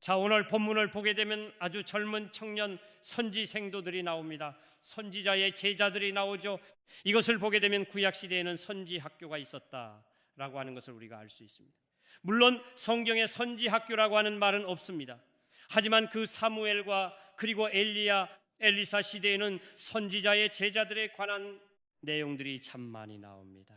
자, 오늘 본문을 보게 되면 아주 젊은 청년 선지생도들이 나옵니다. 선지자의 제자들이 나오죠. 이것을 보게 되면 구약시대에는 선지학교가 있었다라고 하는 것을 우리가 알 수 있습니다. 물론 성경에 선지학교라고 하는 말은 없습니다. 하지만 그 사무엘과 그리고 엘리야, 엘리사 시대에는 선지자의 제자들에 관한 내용들이 참 많이 나옵니다.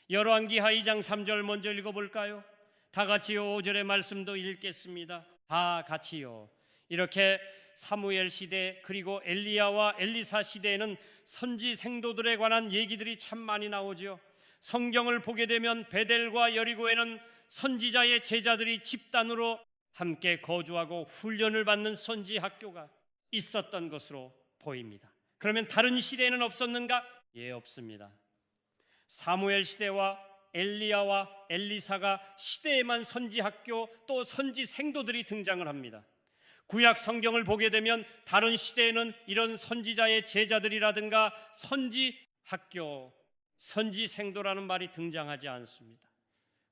열왕기하 2장 3절 먼저 읽어볼까요? 다 같이요. 5절의 말씀도 읽겠습니다. 다 같이요. 이렇게 사무엘 시대 그리고 엘리야와 엘리사 시대에는 선지 생도들에 관한 얘기들이 참 많이 나오죠. 성경을 보게 되면 베델과 여리고에는 선지자의 제자들이 집단으로 함께 거주하고 훈련을 받는 선지 학교가 있었던 것으로 보입니다. 그러면 다른 시대에는 없었는가? 예, 없습니다. 사무엘 시대와 엘리야와 엘리사가 시대에만 선지학교 또 선지생도들이 등장을 합니다. 구약 성경을 보게 되면 다른 시대에는 이런 선지자의 제자들이라든가 선지학교, 선지생도라는 말이 등장하지 않습니다.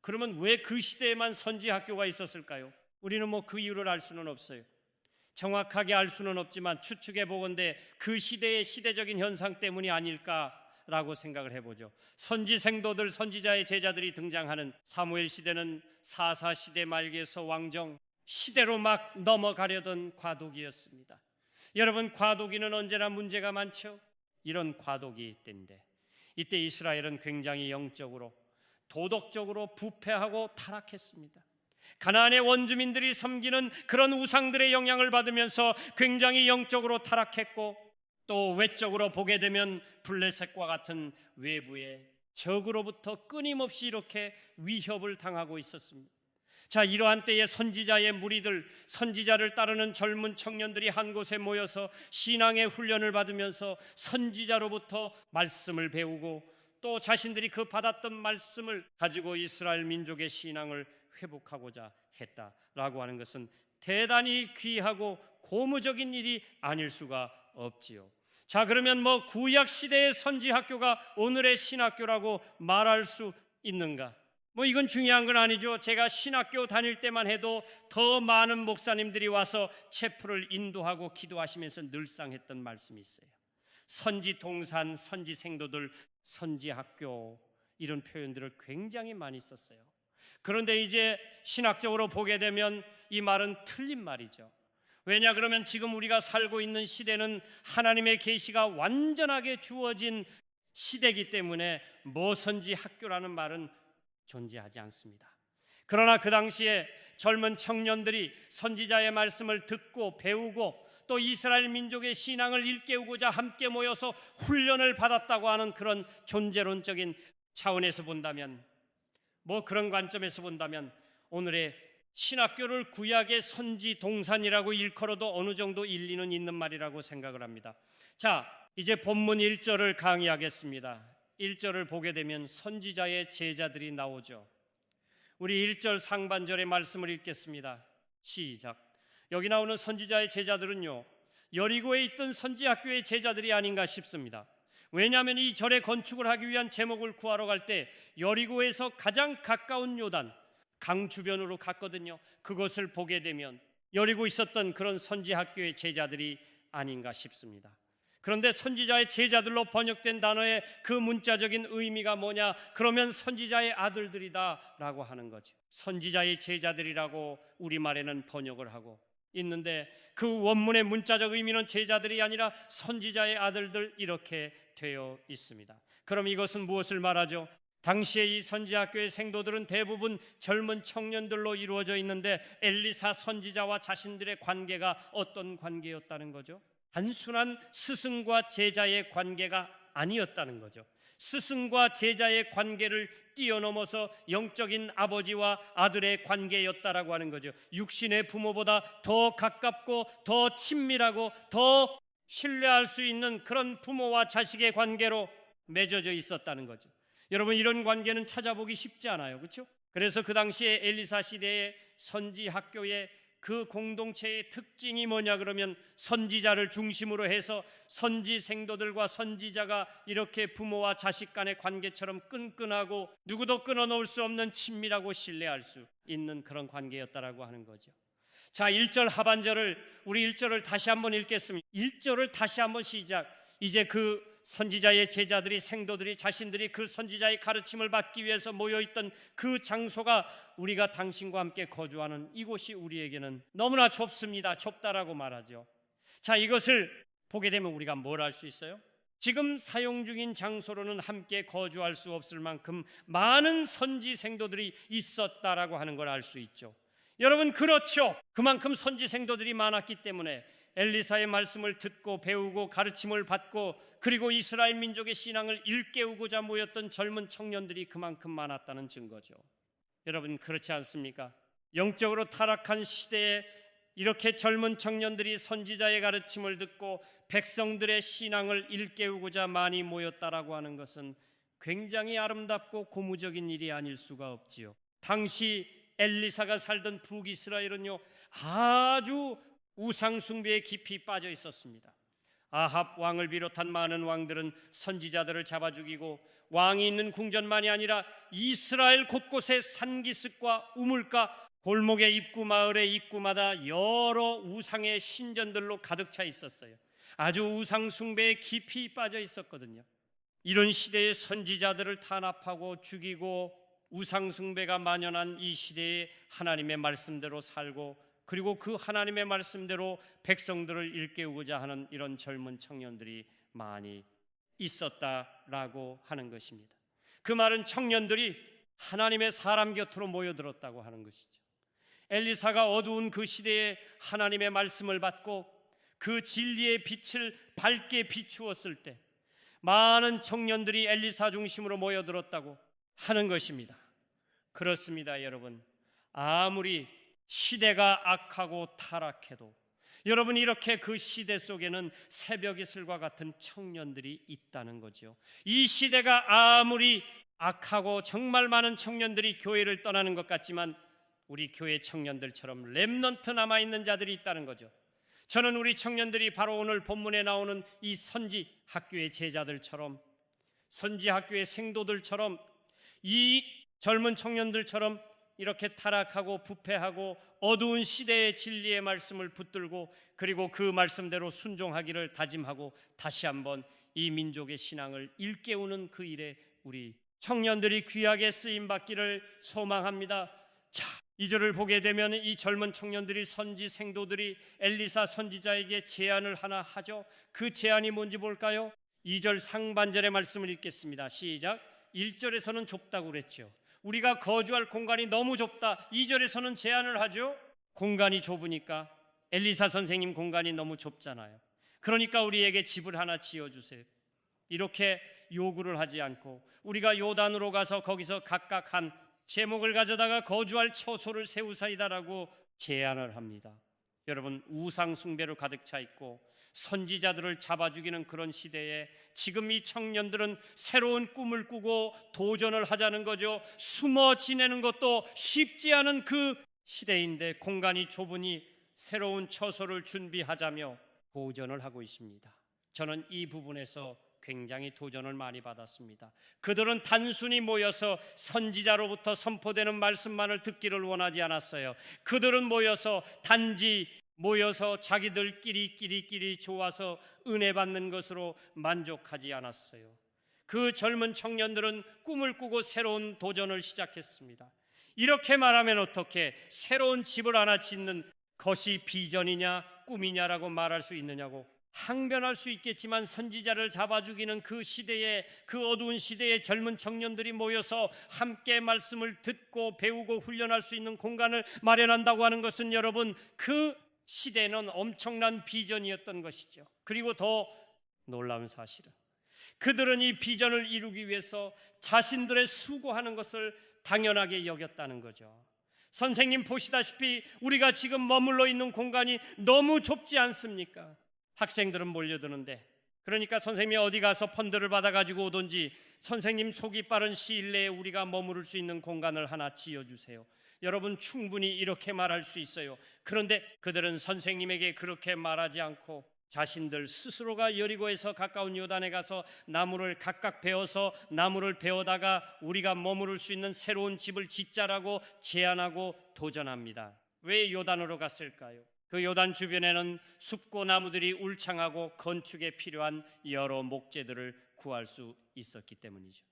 그러면 왜 그 시대에만 선지학교가 있었을까요? 우리는 그 이유를 알 수는 없어요. 정확하게 알 수는 없지만 추측해 보건대 그 시대의 시대적인 현상 때문이 아닐까라고 생각을 해보죠. 선지생도들, 선지자의 제자들이 등장하는 사무엘 시대는 사사 시대 말기에서 왕정 시대로 막 넘어가려던 과도기였습니다. 여러분, 과도기는 언제나 문제가 많죠. 이런 과도기 때인데 이때 이스라엘은 굉장히 영적으로 도덕적으로 부패하고 타락했습니다. 가나안의 원주민들이 섬기는 그런 우상들의 영향을 받으면서 굉장히 영적으로 타락했고, 또 외적으로 보게 되면 블레셋과 같은 외부의 적으로부터 끊임없이 이렇게 위협을 당하고 있었습니다. 자, 이러한 때에 선지자의 무리들, 선지자를 따르는 젊은 청년들이 한 곳에 모여서 신앙의 훈련을 받으면서 선지자로부터 말씀을 배우고 또 자신들이 그 받았던 말씀을 가지고 이스라엘 민족의 신앙을 회복하고자 했다라고 하는 것은 대단히 귀하고 고무적인 일이 아닐 수가 없지요. 자, 그러면 구약 시대의 선지학교가 오늘의 신학교라고 말할 수 있는가? 이건 중요한 건 아니죠. 제가 신학교 다닐 때만 해도 더 많은 목사님들이 와서 체프를 인도하고 기도하시면서 늘상 했던 말씀이 있어요. 선지 동산, 선지 생도들, 선지학교, 이런 표현들을 굉장히 많이 썼어요. 그런데 이제 신학적으로 보게 되면 이 말은 틀린 말이죠. 왜냐 그러면 지금 우리가 살고 있는 시대는 하나님의 계시가 완전하게 주어진 시대이기 때문에 선지학교라는 말은 존재하지 않습니다. 그러나 그 당시에 젊은 청년들이 선지자의 말씀을 듣고 배우고 또 이스라엘 민족의 신앙을 일깨우고자 함께 모여서 훈련을 받았다고 하는 그런 존재론적인 차원에서 본다면, 그런 관점에서 본다면 오늘의 신학교를 구약의 선지 동산이라고 일컬어도 어느 정도 일리는 있는 말이라고 생각을 합니다. 자, 이제 본문 1절을 강의하겠습니다. 1절을 보게 되면 선지자의 제자들이 나오죠. 우리 1절 상반절의 말씀을 읽겠습니다. 시작. 여기 나오는 선지자의 제자들은요, 여리고에 있던 선지학교의 제자들이 아닌가 싶습니다. 왜냐하면 이 절의 건축을 하기 위한 제목을 구하러 갈 때 여리고에서 가장 가까운 요단 강 주변으로 갔거든요. 그것을 보게 되면 여리고 있었던 그런 선지학교의 제자들이 아닌가 싶습니다. 그런데 선지자의 제자들로 번역된 단어의 그 문자적인 의미가 뭐냐? 그러면 선지자의 아들들이다 라고 하는 거죠. 선지자의 제자들이라고 우리말에는 번역을 하고 있는데 그 원문의 문자적 의미는 제자들이 아니라 선지자의 아들들 이렇게 되어 있습니다. 그럼 이것은 무엇을 말하죠? 당시에 이 선지학교의 생도들은 대부분 젊은 청년들로 이루어져 있는데 엘리사 선지자와 자신들의 관계가 어떤 관계였다는 거죠? 단순한 스승과 제자의 관계가 아니었다는 거죠. 스승과 제자의 관계를 뛰어넘어서 영적인 아버지와 아들의 관계였다라고 하는 거죠. 육신의 부모보다 더 가깝고 더 친밀하고 더 신뢰할 수 있는 그런 부모와 자식의 관계로 맺어져 있었다는 거죠. 여러분, 이런 관계는 찾아보기 쉽지 않아요, 그렇죠? 그래서 그 당시에 엘리사 시대의 선지학교의 그 공동체의 특징이 뭐냐 그러면 선지자를 중심으로 해서 선지 생도들과 선지자가 이렇게 부모와 자식 간의 관계처럼 끈끈하고 누구도 끊어놓을 수 없는 친밀하고 신뢰할 수 있는 그런 관계였다라고 하는 거죠. 자, 1절 하반절을 우리 1절을 다시 한번 읽겠습니다. 1절을 다시 한번 시작. 이제 그 선지자의 제자들이 생도들이 자신들이 그 선지자의 가르침을 받기 위해서 모여있던 그 장소가 우리가 당신과 함께 거주하는 이곳이 우리에게는 너무나 좁습니다. 좁다라고 말하죠. 자, 이것을 보게 되면 우리가 뭘 알 수 있어요? 지금 사용 중인 장소로는 함께 거주할 수 없을 만큼 많은 선지 생도들이 있었다라고 하는 걸 알 수 있죠. 여러분, 그렇죠. 그만큼 선지 생도들이 많았기 때문에 엘리사의 말씀을 듣고 배우고 가르침을 받고 그리고 이스라엘 민족의 신앙을 일깨우고자 모였던 젊은 청년들이 그만큼 많았다는 증거죠. 여러분, 그렇지 않습니까? 영적으로 타락한 시대에 이렇게 젊은 청년들이 선지자의 가르침을 듣고 백성들의 신앙을 일깨우고자 많이 모였다라고 하는 것은 굉장히 아름답고 고무적인 일이 아닐 수가 없지요. 당시 엘리사가 살던 북이스라엘은요, 아주 우상 숭배에 깊이 빠져 있었습니다. 아합 왕을 비롯한 많은 왕들은 선지자들을 잡아 죽이고 왕이 있는 궁전만이 아니라 이스라엘 곳곳에 산기슭과 우물가, 골목의 입구, 마을의 입구마다 여러 우상의 신전들로 가득 차 있었어요. 아주 우상 숭배에 깊이 빠져 있었거든요. 이런 시대에 선지자들을 탄압하고 죽이고 우상 숭배가 만연한 이 시대에 하나님의 말씀대로 살고 그리고 그 하나님의 말씀대로 백성들을 일깨우고자 하는 이런 젊은 청년들이 많이 있었다라고 하는 것입니다. 그 말은 청년들이 하나님의 사람 곁으로 모여들었다고 하는 것이죠. 엘리사가 어두운 그 시대에 하나님의 말씀을 받고 그 진리의 빛을 밝게 비추었을 때 많은 청년들이 엘리사 중심으로 모여들었다고 하는 것입니다. 그렇습니다, 여러분. 아무리 시대가 악하고 타락해도 여러분, 이렇게 그 시대 속에는 새벽 이슬과 같은 청년들이 있다는 거죠. 이 시대가 아무리 악하고 정말 많은 청년들이 교회를 떠나는 것 같지만 우리 교회 청년들처럼 렘넌트 남아있는 자들이 있다는 거죠. 저는 우리 청년들이 바로 오늘 본문에 나오는 이 선지 학교의 제자들처럼, 선지 학교의 생도들처럼, 이 젊은 청년들처럼 이렇게 타락하고 부패하고 어두운 시대의 진리의 말씀을 붙들고 그리고 그 말씀대로 순종하기를 다짐하고 다시 한번 이 민족의 신앙을 일깨우는 그 일에 우리 청년들이 귀하게 쓰임받기를 소망합니다. 자, 2절을 보게 되면 이 젊은 청년들이 선지 생도들이 엘리사 선지자에게 제안을 하나 하죠. 그 제안이 뭔지 볼까요? 2절 상반절의 말씀을 읽겠습니다. 시작. 1절에서는 좁다고 그랬죠. 우리가 거주할 공간이 너무 좁다. 2절에서는 제안을 하죠. 공간이 좁으니까 엘리사 선생님 공간이 너무 좁잖아요. 그러니까 우리에게 집을 하나 지어주세요. 이렇게 요구를 하지 않고 우리가 요단으로 가서 거기서 각각 한 제목을 가져다가 거주할 처소를 세우사이다라고 제안을 합니다. 여러분, 우상 숭배로 가득 차 있고 선지자들을 잡아 죽이는 그런 시대에 지금 이 청년들은 새로운 꿈을 꾸고 도전을 하자는 거죠. 숨어 지내는 것도 쉽지 않은 그 시대인데 공간이 좁으니 새로운 처소를 준비하자며 도전을 하고 있습니다. 저는 이 부분에서 굉장히 도전을 많이 받았습니다. 그들은 단순히 모여서 선지자로부터 선포되는 말씀만을 듣기를 원하지 않았어요. 그들은 단지 모여서 자기들끼리 좋아서 은혜 받는 것으로 만족하지 않았어요. 그 젊은 청년들은 꿈을 꾸고 새로운 도전을 시작했습니다. 이렇게 말하면 어떻게 새로운 집을 하나 짓는 것이 비전이냐 꿈이냐라고 말할 수 있느냐고 항변할 수 있겠지만 선지자를 잡아 죽이는 그 시대에, 그 어두운 시대에 젊은 청년들이 모여서 함께 말씀을 듣고 배우고 훈련할 수 있는 공간을 마련한다고 하는 것은 여러분, 그 시대는 엄청난 비전이었던 것이죠. 그리고 더 놀라운 사실은 그들은 이 비전을 이루기 위해서 자신들의 수고하는 것을 당연하게 여겼다는 거죠. 선생님 보시다시피 우리가 지금 머물러 있는 공간이 너무 좁지 않습니까? 학생들은 몰려드는데, 그러니까 선생님이 어디 가서 펀드를 받아가지고 오든지 선생님 속이 빠른 시일 내에 우리가 머무를 수 있는 공간을 하나 지어주세요. 여러분, 충분히 이렇게 말할 수 있어요. 그런데 그들은 선생님에게 그렇게 말하지 않고 자신들 스스로가 여리고에서 가까운 요단에 가서 나무를 각각 베어서 나무를 베어다가 우리가 머무를 수 있는 새로운 집을 짓자라고 제안하고 도전합니다. 왜 요단으로 갔을까요? 그 요단 주변에는 숲고 나무들이 울창하고 건축에 필요한 여러 목재들을 구할 수 있었기 때문이죠.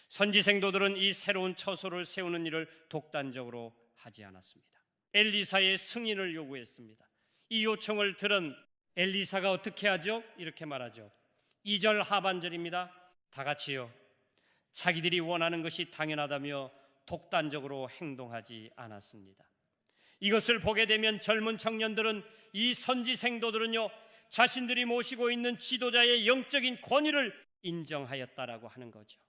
선지 생도들은 이 새로운 처소를 세우는 일을 독단적으로 하지 않았습니다. 엘리사의 승인을 요구했습니다. 이 요청을 들은 엘리사가 어떻게 하죠? 이렇게 말하죠. 2절 하반절입니다. 다 같이요. 자기들이 원하는 것이 당연하다며 독단적으로 행동하지 않았습니다. 이것을 보게 되면 젊은 청년들은, 이 선지 생도들은요, 자신들이 모시고 있는 지도자의 영적인 권위를 인정하였다라고 하는 거죠.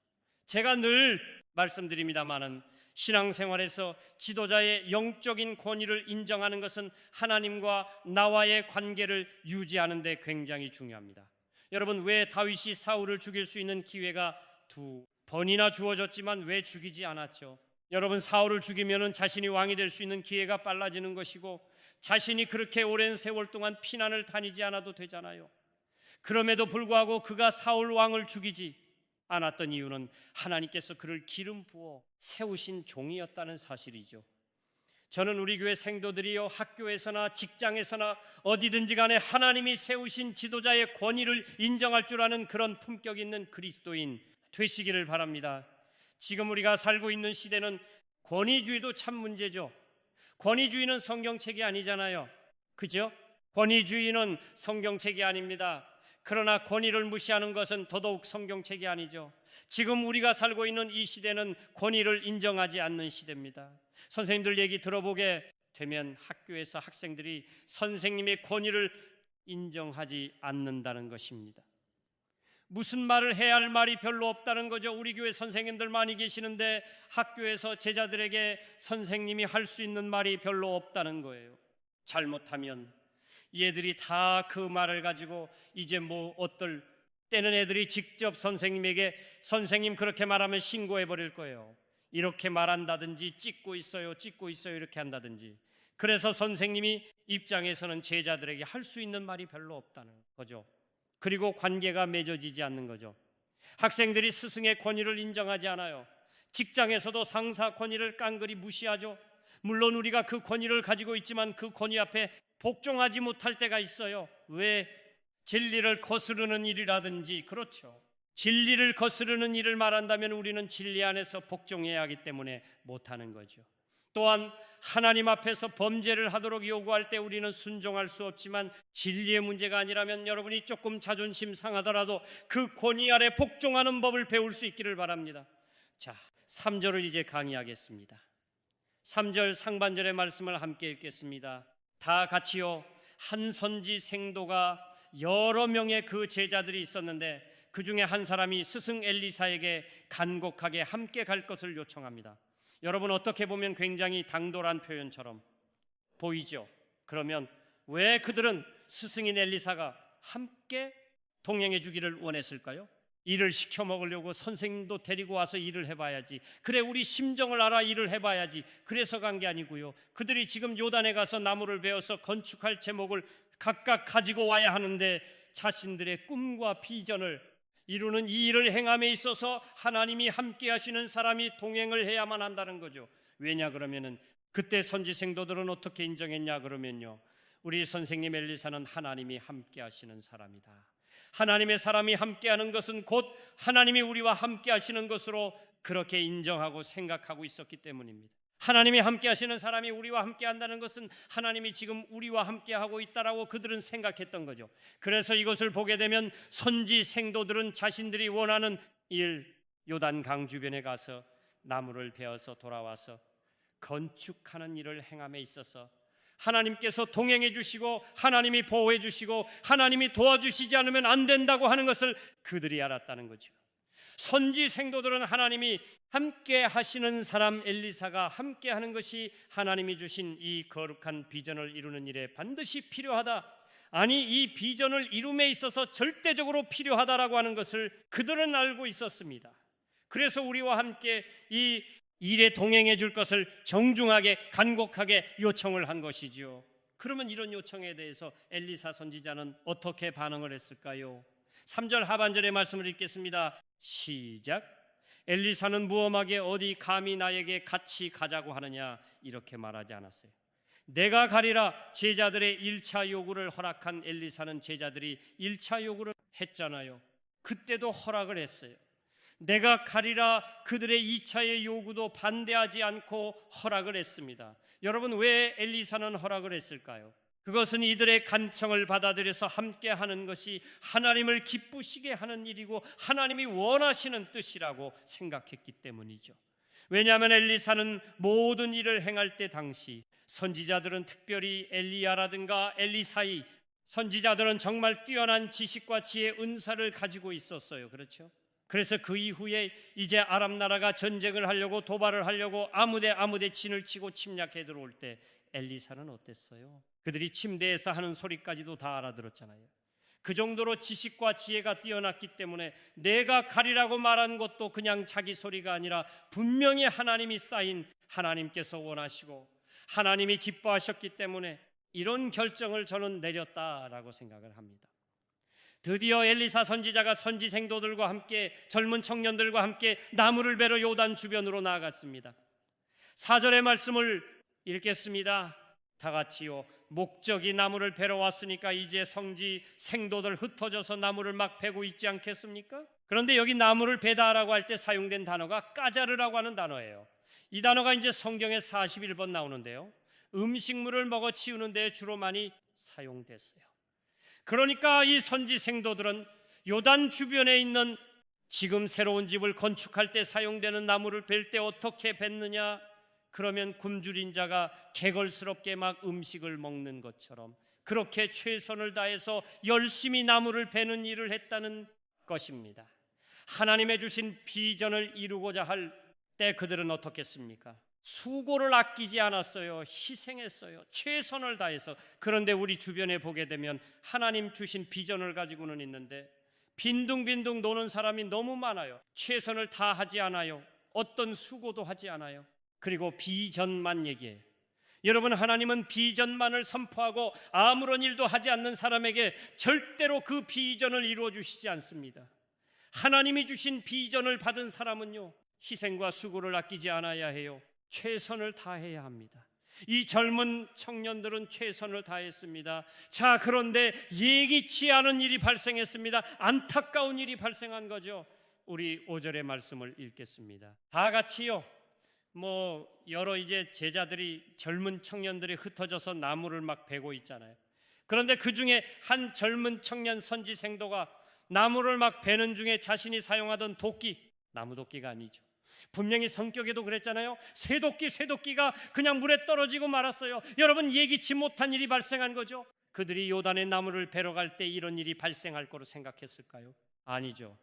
제가 늘 말씀드립니다마는 신앙생활에서 지도자의 영적인 권위를 인정하는 것은 하나님과 나와의 관계를 유지하는 데 굉장히 중요합니다. 여러분, 왜 다윗이 사울을 죽일 수 있는 기회가 2번이나 주어졌지만 왜 죽이지 않았죠? 여러분, 사울을 죽이면 자신이 왕이 될 수 있는 기회가 빨라지는 것이고, 자신이 그렇게 오랜 세월 동안 피난을 다니지 않아도 되잖아요. 그럼에도 불구하고 그가 사울 왕을 죽이지 않았던 이유는 하나님께서 그를 기름 부어 세우신 종이었다는 사실이죠. 저는 우리 교회 생도들이요, 학교에서나 직장에서나 어디든지 간에 하나님이 세우신 지도자의 권위를 인정할 줄 아는 그런 품격 있는 그리스도인 되시기를 바랍니다. 지금 우리가 살고 있는 시대는 권위주의도 참 문제죠. 권위주의는 성경책이 아니잖아요. 그죠? 권위주의는 성경책이 아닙니다. 그러나 권위를 무시하는 것은 더더욱 성경책이 아니죠. 지금 우리가 살고 있는 이 시대는 권위를 인정하지 않는 시대입니다. 선생님들 얘기 들어보게 되면 학교에서 학생들이 선생님의 권위를 인정하지 않는다는 것입니다. 무슨 말을 해야 할 말이 별로 없다는 거죠. 우리 교회 선생님들 많이 계시는데 학교에서 제자들에게 선생님이 할 수 있는 말이 별로 없다는 거예요. 잘못하면 얘들이 다 그 말을 가지고 이제 어떨 때는 애들이 직접 선생님에게 선생님 그렇게 말하면 신고해 버릴 거예요. 이렇게 말한다든지 찍고 있어요 이렇게 한다든지. 그래서 선생님이 입장에서는 제자들에게 할 수 있는 말이 별로 없다는 거죠. 그리고 관계가 맺어지지 않는 거죠. 학생들이 스승의 권위를 인정하지 않아요. 직장에서도 상사 권위를 깡그리 무시하죠. 물론 우리가 그 권위를 가지고 있지만 그 권위 앞에 복종하지 못할 때가 있어요. 왜? 진리를 거스르는 일이라든지. 그렇죠. 진리를 거스르는 일을 말한다면 우리는 진리 안에서 복종해야 하기 때문에 못하는 거죠. 또한 하나님 앞에서 범죄를 하도록 요구할 때 우리는 순종할 수 없지만, 진리의 문제가 아니라면 여러분이 조금 자존심 상하더라도 그 권위 아래 복종하는 법을 배울 수 있기를 바랍니다. 자, 3절을 이제 강의하겠습니다. 3절 상반절의 말씀을 함께 읽겠습니다. 다 같이요. 한 선지 생도가 여러 명의 그 제자들이 있었는데 그 중에 한 사람이 스승 엘리사에게 간곡하게 함께 갈 것을 요청합니다. 여러분, 어떻게 보면 굉장히 당돌한 표현처럼 보이죠? 그러면 왜 그들은 스승인 엘리사가 함께 동행해 주기를 원했을까요? 일을 시켜 먹으려고 선생님도 데리고 와서 일을 해봐야지, 그래 우리 심정을 알아 일을 해봐야지, 그래서 간 게 아니고요. 그들이 지금 요단에 가서 나무를 베어서 건축할 제목을 각각 가지고 와야 하는데 자신들의 꿈과 비전을 이루는 이 일을 행함에 있어서 하나님이 함께 하시는 사람이 동행을 해야만 한다는 거죠. 왜냐 그러면은 그때 선지 생도들은 어떻게 인정했냐 그러면요, 우리 선생님 엘리사는 하나님이 함께 하시는 사람이다. 하나님의 사람이 함께하는 것은 곧 하나님이 우리와 함께 하시는 것으로 그렇게 인정하고 생각하고 있었기 때문입니다. 하나님이 함께 하시는 사람이 우리와 함께 한다는 것은 하나님이 지금 우리와 함께 하고 있다라고 그들은 생각했던 거죠. 그래서 이것을 보게 되면 선지 생도들은 자신들이 원하는 일, 요단강 주변에 가서 나무를 베어서 돌아와서 건축하는 일을 행함에 있어서 하나님께서 동행해 주시고 하나님이 보호해 주시고 하나님이 도와주시지 않으면 안 된다고 하는 것을 그들이 알았다는 거죠. 선지 생도들은 하나님이 함께 하시는 사람 엘리사가 함께 하는 것이 하나님이 주신 이 거룩한 비전을 이루는 일에 반드시 필요하다, 아니 이 비전을 이룸에 있어서 절대적으로 필요하다라고 하는 것을 그들은 알고 있었습니다. 그래서 우리와 함께 이 일에 동행해 줄 것을 정중하게 간곡하게 요청을 한 것이지요. 그러면 이런 요청에 대해서 엘리사 선지자는 어떻게 반응을 했을까요? 3절 하반절의 말씀을 읽겠습니다. 시작. 엘리사는 무엄하게 어디 감히 나에게 같이 가자고 하느냐 이렇게 말하지 않았어요. 내가 가리라 제자들의 1차 요구를 허락한 엘리사는 제자들이 1차 요구를 했잖아요. 그때도 허락을 했어요. 내가 가리라 그들의 2차의 요구도 반대하지 않고 허락을 했습니다. 여러분, 왜 엘리사는 허락을 했을까요? 그것은 이들의 간청을 받아들여서 함께 하는 것이 하나님을 기쁘시게 하는 일이고 하나님이 원하시는 뜻이라고 생각했기 때문이죠. 왜냐하면 엘리사는 모든 일을 행할 때 당시 선지자들은, 특별히 엘리야라든가 엘리사이 선지자들은 정말 뛰어난 지식과 지혜, 은사를 가지고 있었어요. 그렇죠? 그래서 그 이후에 이제 아람 나라가 전쟁을 하려고, 도발을 하려고 아무데 진을 치고 침략해 들어올 때 엘리사는 어땠어요? 그들이 침대에서 하는 소리까지도 다 알아들었잖아요. 그 정도로 지식과 지혜가 뛰어났기 때문에 내가 가리라고 말한 것도 그냥 자기 소리가 아니라 분명히 하나님이 쌓인, 하나님께서 원하시고 하나님이 기뻐하셨기 때문에 이런 결정을 저는 내렸다라고 생각을 합니다. 드디어 엘리사 선지자가 선지 생도들과 함께, 젊은 청년들과 함께 나무를 베러 요단 주변으로 나아갔습니다. 4절의 말씀을 읽겠습니다. 다 같이요. 목적이 나무를 베러 왔으니까 이제 성지 생도들 흩어져서 나무를 막 베고 있지 않겠습니까? 그런데 여기 나무를 베다라고 할 때 사용된 단어가 까자르라고 하는 단어예요. 이 단어가 이제 성경에 41번 나오는데요, 음식물을 먹어 치우는 데 주로 많이 사용됐어요. 그러니까 이 선지 생도들은 요단 주변에 있는, 지금 새로운 집을 건축할 때 사용되는 나무를 벨 때 어떻게 뱉느냐? 그러면 굶주린 자가 개걸스럽게 막 음식을 먹는 것처럼 그렇게 최선을 다해서 열심히 나무를 베는 일을 했다는 것입니다. 하나님의 주신 비전을 이루고자 할 때 그들은 어떻겠습니까? 수고를 아끼지 않았어요. 희생했어요. 최선을 다해서. 그런데 우리 주변에 보게 되면 하나님 주신 비전을 가지고는 있는데 빈둥빈둥 노는 사람이 너무 많아요. 최선을 다하지 않아요. 어떤 수고도 하지 않아요. 그리고 비전만 얘기해요. 여러분, 하나님은 비전만을 선포하고 아무런 일도 하지 않는 사람에게 절대로 그 비전을 이루어 주시지 않습니다. 하나님이 주신 비전을 받은 사람은요, 희생과 수고를 아끼지 않아야 해요. 최선을 다해야 합니다. 이 젊은 청년들은 최선을 다했습니다. 자, 그런데 예기치 않은 일이 발생했습니다. 안타까운 일이 발생한 거죠. 우리 5절의 말씀을 읽겠습니다. 다 같이요. 여러 이제 제자들이, 젊은 청년들이 흩어져서 나무를 막 베고 있잖아요. 그런데 그 중에 한 젊은 청년 선지 생도가 나무를 막 베는 중에 자신이 사용하던 도끼, 나무 도끼가 아니죠. 분명히 성격에도 그랬잖아요. 쇠도끼가 그냥 물에 떨어지고 말았어요. 여러분, 예기치 못한 일이 발생한 거죠. 그들이 요단의 나무를 베러 갈 때 이런 일이 발생할 거로 생각했을까요? 아니죠.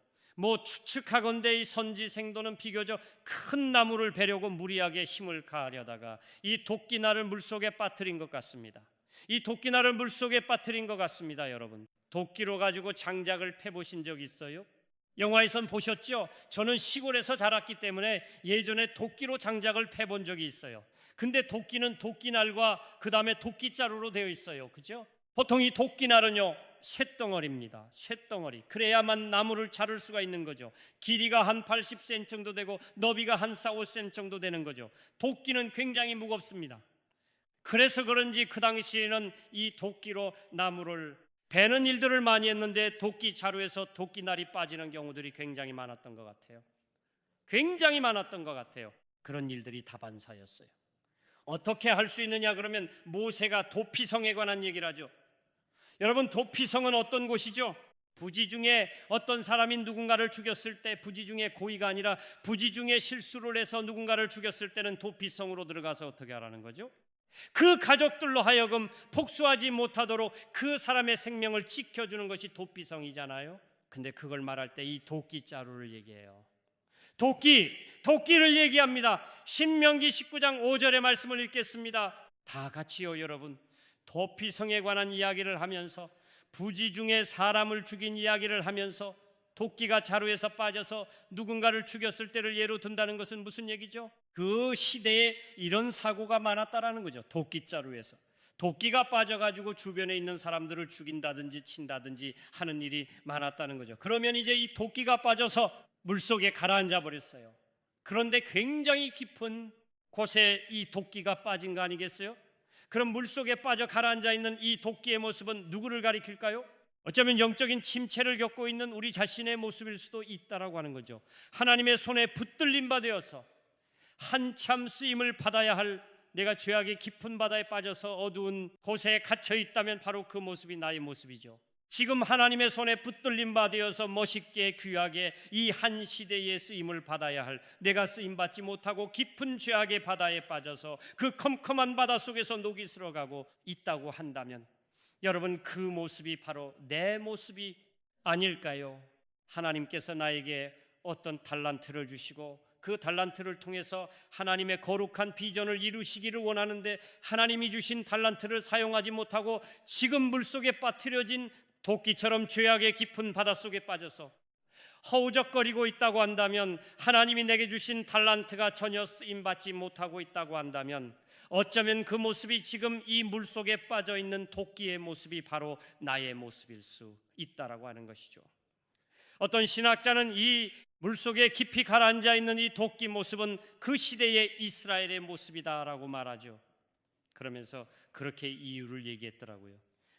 추측하건대 이 선지 생도는 비교적 큰 나무를 베려고 무리하게 힘을 가하려다가 이 도끼날을 물속에 빠뜨린 것 같습니다. 여러분, 도끼로 가지고 장작을 패보신 적 있어요? 영화에선 보셨죠? 저는 시골에서 자랐기 때문에 예전에 도끼로 장작을 패본 적이 있어요. 근데 도끼는 도끼날과 그 다음에 도끼자루로 되어 있어요. 그죠? 보통 이 도끼날은요, 쇳덩어리입니다. 쇳덩어리. 그래야만 나무를 자를 수가 있는 거죠. 길이가 한 80cm 정도 되고 너비가 한 4-5cm 정도 되는 거죠. 도끼는 굉장히 무겁습니다. 그래서 그런지 그 당시에는 이 도끼로 나무를 베는 일들을 많이 했는데 도끼 자루에서 도끼날이 빠지는 경우들이 굉장히 많았던 것 같아요. 그런 일들이 다반사였어요. 어떻게 할 수 있느냐 그러면 모세가 도피성에 관한 얘기를 하죠. 여러분, 도피성은 어떤 곳이죠? 부지 중에 어떤 사람이 누군가를 죽였을 때, 부지 중에 고의가 아니라 부지 중에 실수를 해서 누군가를 죽였을 때는 도피성으로 들어가서 어떻게 하라는 거죠? 그 가족들로 하여금 복수하지 못하도록 그 사람의 생명을 지켜주는 것이 도피성이잖아요. 근데 그걸 말할 때 이 도끼자루를 얘기해요. 도끼를 얘기합니다. 신명기 19장 5절의 말씀을 읽겠습니다. 다 같이요. 여러분, 도피성에 관한 이야기를 하면서, 부지 중에 사람을 죽인 이야기를 하면서 도끼가 자루에서 빠져서 누군가를 죽였을 때를 예로 든다는 것은 무슨 얘기죠? 그 시대에 이런 사고가 많았다라는 거죠. 도끼자루에서 도끼가 빠져가지고 주변에 있는 사람들을 죽인다든지 친다든지 하는 일이 많았다는 거죠. 그러면 이제 이 도끼가 빠져서 물속에 가라앉아 버렸어요. 그런데 굉장히 깊은 곳에 이 도끼가 빠진 거 아니겠어요? 그럼 물속에 빠져 가라앉아 있는 이 도끼의 모습은 누구를 가리킬까요? 어쩌면 영적인 침체를 겪고 있는 우리 자신의 모습일 수도 있다라고 하는 거죠. 하나님의 손에 붙들림 바 되어서 한참 쓰임을 받아야 할, 내가 죄악의 깊은 바다에 빠져서 어두운 곳에 갇혀 있다면 바로 그 모습이 나의 모습이죠. 지금 하나님의 손에 붙들림 바 되어서 멋있게 귀하게 이 한 시대의 쓰임을 받아야 할, 내가 쓰임 받지 못하고 깊은 죄악의 바다에 빠져서 그 컴컴한 바다 속에서 녹이 슬어가고 있다고 한다면 여러분, 그 모습이 바로 내 모습이 아닐까요? 하나님께서 나에게 어떤 달란트를 주시고 그 달란트를 통해서 하나님의 거룩한 비전을 이루시기를 원하는데 하나님이 주신 달란트를 사용하지 못하고 지금 물속에 빠뜨려진 도끼처럼 죄악의 깊은 바닷속에 빠져서 허우적거리고 있다고 한다면, 하나님이 내게 주신 달란트가 전혀 쓰임받지 못하고 있다고 한다면 어쩌면 그 모습이 지금 이 물속에 빠져있는 도끼의 모습이 바로 나의 모습일 수 있다라고 하는 것이죠. 어떤 신학자는 이 물속에 깊이 가라앉아 있는 이 도끼 모습은 그 시대의 이스라엘의 모습이다라고 말하죠. 그러면서 그렇게 이유를 얘기했더라고요.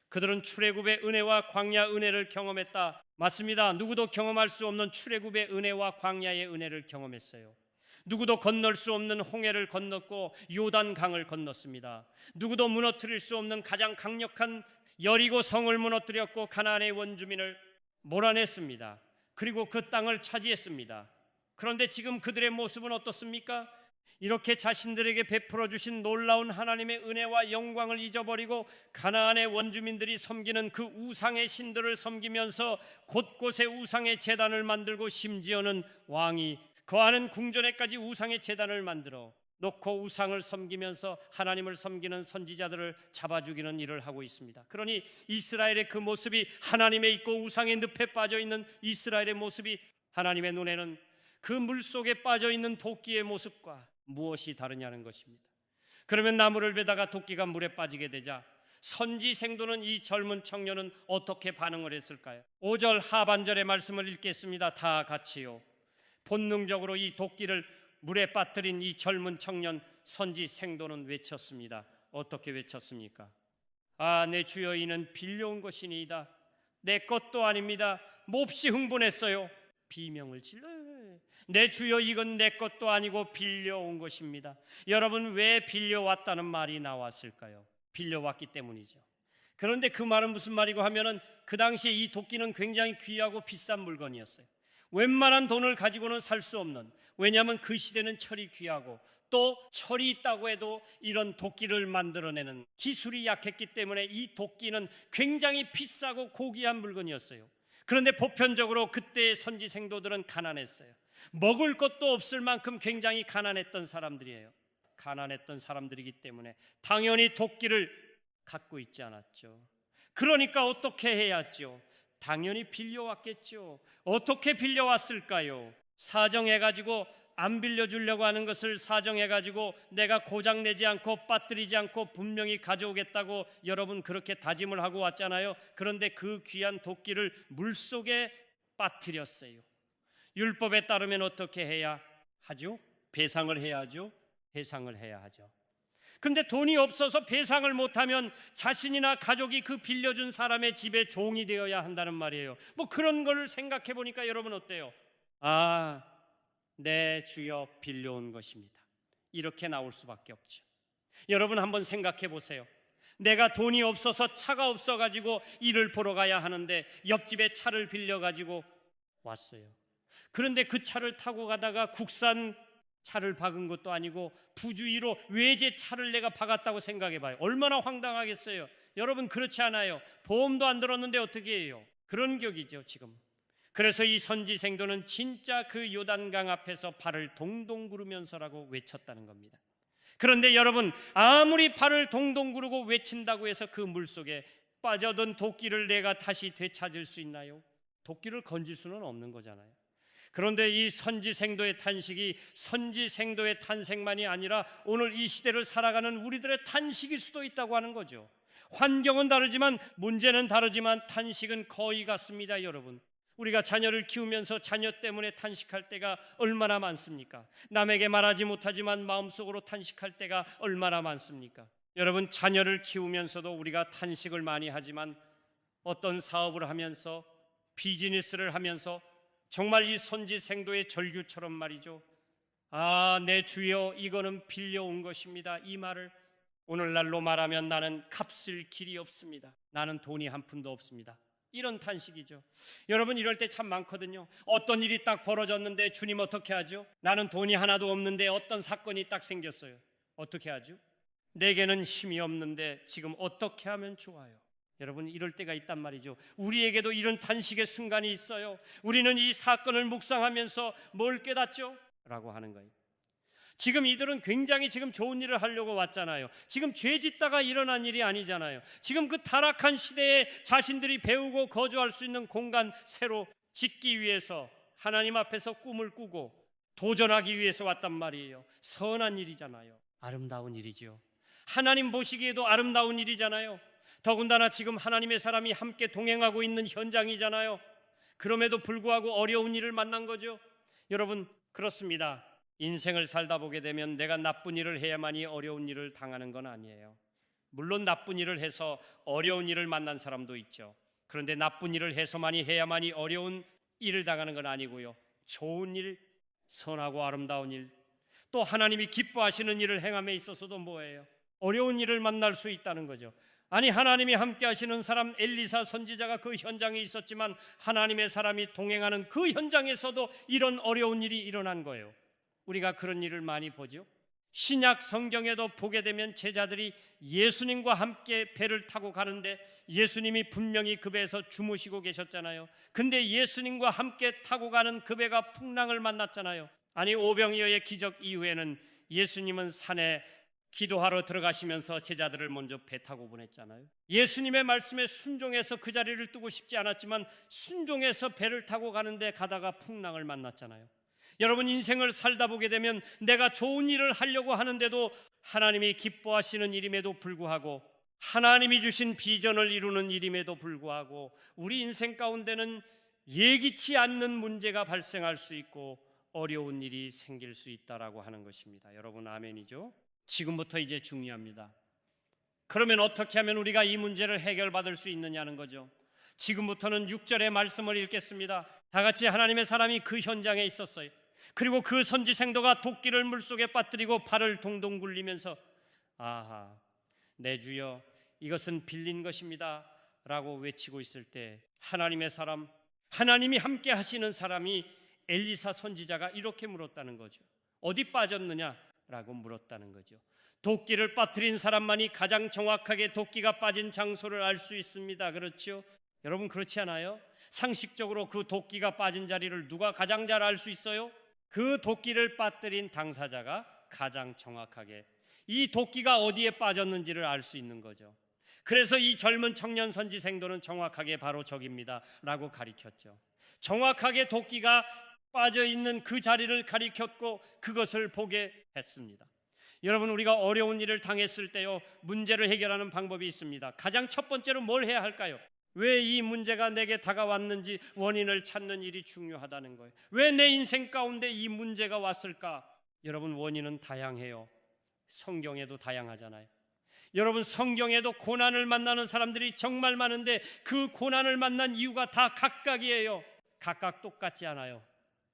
그들은 출애굽의 은혜와 광야 은혜를 경험했다. 맞습니다. 누구도 경험할 수 없는 출애굽의 은혜와 광야의 은혜를 경험했어요. 누구도 건널 수 없는 홍해를 건넜고 요단강을 건넜습니다. 누구도 무너뜨릴 수 없는 가장 강력한 여리고 성을 무너뜨렸고 가나안의 원주민을 몰아냈습니다. 그리고 그 땅을 차지했습니다. 그런데 지금 그들의 모습은 어떻습니까? 이렇게 자신들에게 베풀어 주신 놀라운 하나님의 은혜와 영광을 잊어버리고 가나안의 원주민들이 섬기는 그 우상의 신들을 섬기면서 곳곳에 우상의 제단을 만들고 심지어는 왕이 거하는 궁전에까지 우상의 제단을 만들어 놓고 우상을 섬기면서 하나님을 섬기는 선지자들을 잡아 죽이는 일을 하고 있습니다. 그러니 이스라엘의 그 모습이, 하나님에 있고 우상의 늪에 빠져 있는 이스라엘의 모습이 하나님의 눈에는 그 물속에 빠져 있는 도끼의 모습과 무엇이 다르냐는 것입니다. 그러면 나무를 베다가 도끼가 물에 빠지게 되자 선지 생도는, 이 젊은 청년은 어떻게 반응을 했을까요? 5절 하반절의 말씀을 읽겠습니다. 다 같이요. 본능적으로 이 도끼를 물에 빠뜨린 이 젊은 청년 선지 생도는 외쳤습니다. 어떻게 외쳤습니까? 아, 내 주여, 이는 빌려온 것이니이다. 내 것도 아닙니다. 몹시 흥분했어요. 비명을 질러요. 내 주여, 이건 내 것도 아니고 빌려온 것입니다. 여러분, 왜 빌려왔다는 말이 나왔을까요? 빌려왔기 때문이죠. 그런데 그 말은 무슨 말이고 하면은, 그 당시에 이 도끼는 굉장히 귀하고 비싼 물건이었어요. 웬만한 돈을 가지고는 살 수 없는, 왜냐하면 그 시대는 철이 귀하고 또 철이 있다고 해도 이런 도끼를 만들어내는 기술이 약했기 때문에 이 도끼는 굉장히 비싸고 고귀한 물건이었어요. 그런데 보편적으로 그때의 선지 생도들은 가난했어요. 먹을 것도 없을 만큼 굉장히 가난했던 사람들이에요. 가난했던 사람들이기 때문에 당연히 도끼를 갖고 있지 않았죠. 그러니까 어떻게 해야죠? 당연히 빌려왔겠죠. 어떻게 빌려왔을까요? 사정해가지고 안 빌려주려고 하는 것을 사정해가지고 내가 고장내지 않고 빠뜨리지 않고 분명히 가져오겠다고 여러분 그렇게 다짐을 하고 왔잖아요. 그런데 그 귀한 도끼를 물속에 빠뜨렸어요. 율법에 따르면 어떻게 해야 하죠? 배상을 해야 하죠. 배상을 해야 하죠. 근데 돈이 없어서 배상을 못하면 자신이나 가족이 그 빌려준 사람의 집에 종이 되어야 한다는 말이에요. 뭐 그런 걸 생각해 보니까 여러분 어때요? 아, 내 주여, 빌려온 것입니다. 이렇게 나올 수밖에 없죠. 여러분 한번 생각해 보세요. 내가 돈이 없어서 차가 없어가지고 일을 보러 가야 하는데 옆집에 차를 빌려가지고 왔어요. 그런데 그 차를 타고 가다가 국산 차를 박은 것도 아니고 부주의로 외제 차를 내가 박았다고 생각해 봐요. 얼마나 황당하겠어요. 여러분 그렇지 않아요? 보험도 안 들었는데 어떻게 해요? 그런 격이죠 지금. 그래서 이 선지 생도는 진짜 그 요단강 앞에서 발을 동동 구르면서라고 외쳤다는 겁니다. 그런데 여러분, 아무리 발을 동동 구르고 외친다고 해서 그 물속에 빠져든 도끼를 내가 다시 되찾을 수 있나요? 도끼를 건질 수는 없는 거잖아요. 그런데 이 선지생도의 탄식이 선지생도의 탄생만이 아니라 오늘 이 시대를 살아가는 우리들의 탄식일 수도 있다고 하는 거죠. 환경은 다르지만 문제는 다르지만 탄식은 거의 같습니다. 여러분, 우리가 자녀를 키우면서 자녀 때문에 탄식할 때가 얼마나 많습니까? 남에게 말하지 못하지만 마음속으로 탄식할 때가 얼마나 많습니까? 여러분, 자녀를 키우면서도 우리가 탄식을 많이 하지만 어떤 사업을 하면서 비즈니스를 하면서 정말 이 선지생도의 절규처럼 말이죠. 아, 내 주여, 이거는 빌려온 것입니다. 이 말을 오늘날로 말하면 나는 갚을 길이 없습니다. 나는 돈이 한 푼도 없습니다. 이런 탄식이죠. 여러분, 이럴 때 참 많거든요. 어떤 일이 딱 벌어졌는데 주님 어떻게 하죠? 나는 돈이 하나도 없는데 어떤 사건이 딱 생겼어요. 어떻게 하죠? 내게는 힘이 없는데 지금 어떻게 하면 좋아요? 여러분, 이럴 때가 있단 말이죠. 우리에게도 이런 탄식의 순간이 있어요. 우리는 이 사건을 묵상하면서 뭘 깨닫죠? 라고 하는 거예요. 지금 이들은 굉장히 지금 좋은 일을 하려고 왔잖아요. 지금 죄 짓다가 일어난 일이 아니잖아요. 지금 그 타락한 시대에 자신들이 배우고 거주할 수 있는 공간 새로 짓기 위해서 하나님 앞에서 꿈을 꾸고 도전하기 위해서 왔단 말이에요. 선한 일이잖아요. 아름다운 일이죠. 하나님 보시기에도 아름다운 일이잖아요. 더군다나 지금 하나님의 사람이 함께 동행하고 있는 현장이잖아요. 그럼에도 불구하고 어려운 일을 만난 거죠. 여러분, 그렇습니다. 인생을 살다 보게 되면 내가 나쁜 일을 해야만이 어려운 일을 당하는 건 아니에요. 물론 나쁜 일을 해서 어려운 일을 만난 사람도 있죠. 그런데 나쁜 일을 해야만이 어려운 일을 당하는 건 아니고요. 좋은 일, 선하고 아름다운 일, 또 하나님이 기뻐하시는 일을 행함에 있어서도 뭐예요? 어려운 일을 만날 수 있다는 거죠. 아니, 하나님이 함께 하시는 사람 엘리사 선지자가 그 현장에 있었지만 하나님의 사람이 동행하는 그 현장에서도 이런 어려운 일이 일어난 거예요. 우리가 그런 일을 많이 보죠. 신약 성경에도 보게 되면 제자들이 예수님과 함께 배를 타고 가는데 예수님이 분명히 그 배에서 주무시고 계셨잖아요. 근데 예수님과 함께 타고 가는 그 배가 풍랑을 만났잖아요. 아니, 오병이어의 기적 이후에는 예수님은 산에 기도하러 들어가시면서 제자들을 먼저 배 타고 보냈잖아요. 예수님의 말씀에 순종해서 그 자리를 뜨고 싶지 않았지만 순종해서 배를 타고 가는데 가다가 풍랑을 만났잖아요. 여러분, 인생을 살다 보게 되면 내가 좋은 일을 하려고 하는데도 하나님이 기뻐하시는 일임에도 불구하고 하나님이 주신 비전을 이루는 일임에도 불구하고 우리 인생 가운데는 예기치 않는 문제가 발생할 수 있고 어려운 일이 생길 수 있다라고 하는 것입니다. 여러분, 아멘이죠? 지금부터 이제 중요합니다. 그러면 어떻게 하면 우리가 이 문제를 해결받을 수 있느냐는 거죠. 지금부터는 6절의 말씀을 읽겠습니다. 다 같이 하나님의 사람이 그 현장에 있었어요. 그리고 그 선지생도가 도끼를 물속에 빠뜨리고 발을 동동 굴리면서 아하, 내 주여, 이것은 빌린 것입니다 라고 외치고 있을 때 하나님의 사람, 하나님이 함께 하시는 사람이 엘리사 선지자가 이렇게 물었다는 거죠. 어디 빠졌느냐 라고 물었다는 거죠. 도끼를 빠뜨린 사람만이 가장 정확하게 도끼가 빠진 장소를 알 수 있습니다. 그렇죠? 여러분, 그렇지 않아요? 상식적으로 그 도끼가 빠진 자리를 누가 가장 잘 알 수 있어요? 그 도끼를 빠뜨린 당사자가 가장 정확하게 이 도끼가 어디에 빠졌는지를 알 수 있는 거죠. 그래서 이 젊은 청년 선지생도는 정확하게 바로 저깁니다 라고 가리켰죠. 정확하게 도끼가 빠져있는 그 자리를 가리켰고 그것을 보게 했습니다. 여러분, 우리가 어려운 일을 당했을 때요, 문제를 해결하는 방법이 있습니다. 가장 첫 번째로 뭘 해야 할까요? 왜 이 문제가 내게 다가왔는지 원인을 찾는 일이 중요하다는 거예요. 왜 내 인생 가운데 이 문제가 왔을까? 여러분, 원인은 다양해요. 성경에도 다양하잖아요. 여러분, 성경에도 고난을 만나는 사람들이 정말 많은데 그 고난을 만난 이유가 다 각각이에요. 각각 똑같지 않아요.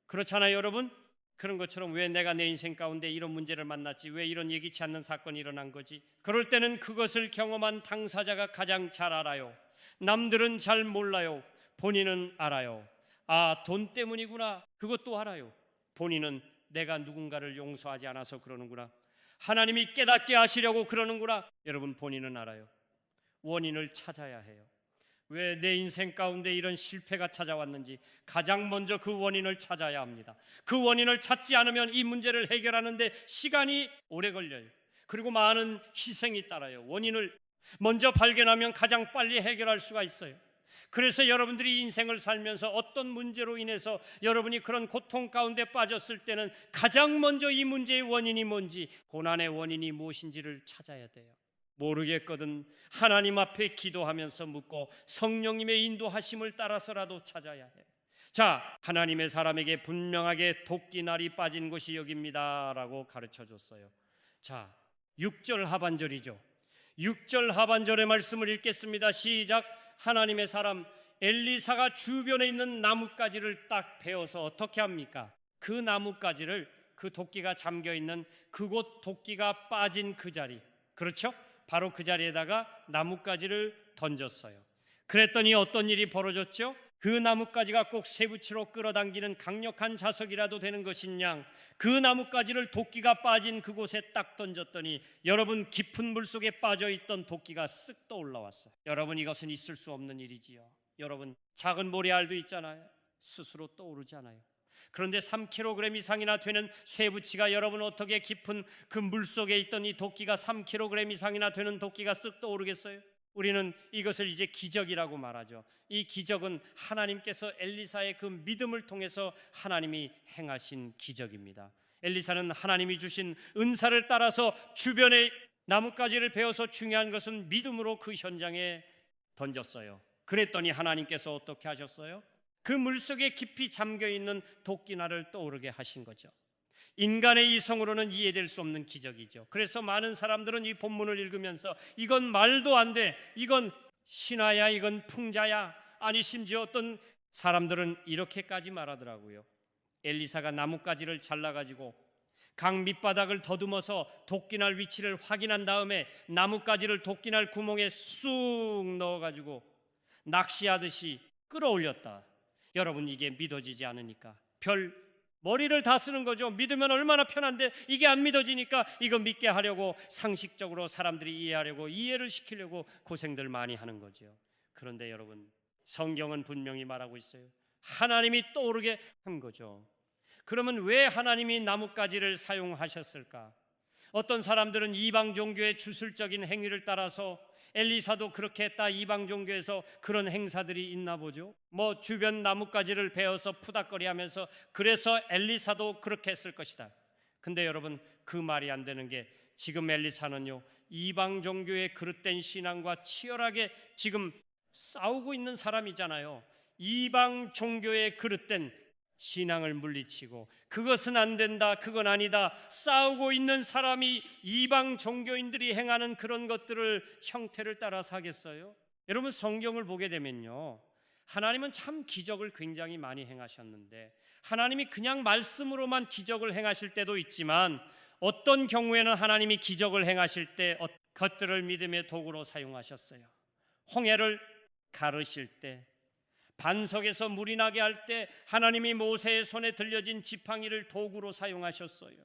그렇잖아요, 여러분? 그런 것처럼 왜 내가 내 인생 가운데 이런 문제를 만났지? 왜 이런 예기치 않는 사건이 일어난 거지? 그럴 때는 그것을 경험한 당사자가 가장 잘 알아요. 남들은 잘 몰라요. 본인은 알아요. 아, 돈 때문이구나. 그것도 알아요. 본인은 내가 누군가를 용서하지 않아서 그러는구나. 하나님이 깨닫게 하시려고 그러는구나. 여러분, 본인은 알아요. 원인을 찾아야 해요. 왜 내 인생 가운데 이런 실패가 찾아왔는지 가장 먼저 그 원인을 찾아야 합니다. 그 원인을 찾지 않으면 이 문제를 해결하는데 시간이 오래 걸려요. 그리고 많은 희생이 따라요. 원인을 먼저 발견하면 가장 빨리 해결할 수가 있어요. 그래서 여러분들이 인생을 살면서 어떤 문제로 인해서 여러분이 그런 고통 가운데 빠졌을 때는 가장 먼저 이 문제의 원인이 뭔지, 고난의 원인이 무엇인지를 찾아야 돼요. 모르겠거든 하나님 앞에 기도하면서 묻고 성령님의 인도하심을 따라서라도 찾아야 해. 자, 하나님의 사람에게 분명하게 도끼날이 빠진 곳이 여기입니다 라고 가르쳐 줬어요. 자, 6절 하반절이죠. 6절 하반절의 말씀을 읽겠습니다. 시작. 하나님의 사람 엘리사가 주변에 있는 나뭇가지를 딱 베어서 어떻게 합니까? 그 나뭇가지를 그 도끼가 잠겨있는 그곳 도끼가 빠진 그 자리, 그렇죠? 바로 그 자리에다가 나뭇가지를 던졌어요. 그랬더니 어떤 일이 벌어졌죠? 그 나뭇가지가 꼭 쇠붙이로 끌어당기는 강력한 자석이라도 되는 것이냐, 그 나뭇가지를 도끼가 빠진 그곳에 딱 던졌더니 여러분, 깊은 물속에 빠져있던 도끼가 쓱 떠올라왔어요. 여러분, 이것은 있을 수 없는 일이지요. 여러분, 작은 모래알도 있잖아요. 스스로 떠오르잖아요. 그런데 3kg 이상이나 되는 쇠붙이가 여러분, 어떻게 깊은 그 물속에 있던 이 도끼가 3kg 이상이나 되는 도끼가 쓱 떠오르겠어요? 우리는 이것을 이제 기적이라고 말하죠. 이 기적은 하나님께서 엘리사의 그 믿음을 통해서 하나님이 행하신 기적입니다. 엘리사는 하나님이 주신 은사를 따라서 주변에 나뭇가지를 베어서 중요한 것은 믿음으로 그 현장에 던졌어요. 그랬더니 하나님께서 어떻게 하셨어요? 그 물속에 깊이 잠겨있는 도끼나를 떠오르게 하신 거죠. 인간의 이성으로는 이해될 수 없는 기적이죠. 그래서 많은 사람들은 이 본문을 읽으면서 이건 말도 안 돼, 이건 신화야, 이건 풍자야, 아니 심지어 어떤 사람들은 이렇게까지 말하더라고요. 엘리사가 나뭇가지를 잘라가지고 강 밑바닥을 더듬어서 도끼날 위치를 확인한 다음에 나뭇가지를 도끼날 구멍에 쑥 넣어가지고 낚시하듯이 끌어올렸다. 여러분, 이게 믿어지지 않으니까 머리를 다 쓰는 거죠. 믿으면 얼마나 편한데 이게 안 믿어지니까 이거 믿게 하려고 상식적으로 사람들이 이해하려고, 이해를 시키려고 고생들 많이 하는 거죠. 그런데 여러분, 성경은 분명히 말하고 있어요. 하나님이 떠오르게 한 거죠. 그러면 왜 하나님이 나뭇가지를 사용하셨을까? 어떤 사람들은 이방 종교의 주술적인 행위를 따라서 엘리사도 그렇게 했다, 이방 종교에서 그런 행사들이 있나 보죠. 주변 나뭇가지를 베어서 푸닥거리하면서 그래서 엘리사도 그렇게 했을 것이다. 근데 여러분, 그 말이 안 되는 게, 지금 엘리사는요, 이방 종교의 그릇된 신앙과 치열하게 지금 싸우고 있는 사람이잖아요. 이방 종교의 그릇된 신앙을 물리치고 그것은 안 된다, 그건 아니다 싸우고 있는 사람이 이방 종교인들이 행하는 그런 것들을 형태를 따라서 하겠어요? 여러분, 성경을 보게 되면요, 하나님은 참 기적을 굉장히 많이 행하셨는데, 하나님이 그냥 말씀으로만 기적을 행하실 때도 있지만, 어떤 경우에는 하나님이 기적을 행하실 때 것들을 믿음의 도구로 사용하셨어요. 홍해를 가르실 때, 반석에서 물이 나게 할 때 하나님이 모세의 손에 들려진 지팡이를 도구로 사용하셨어요.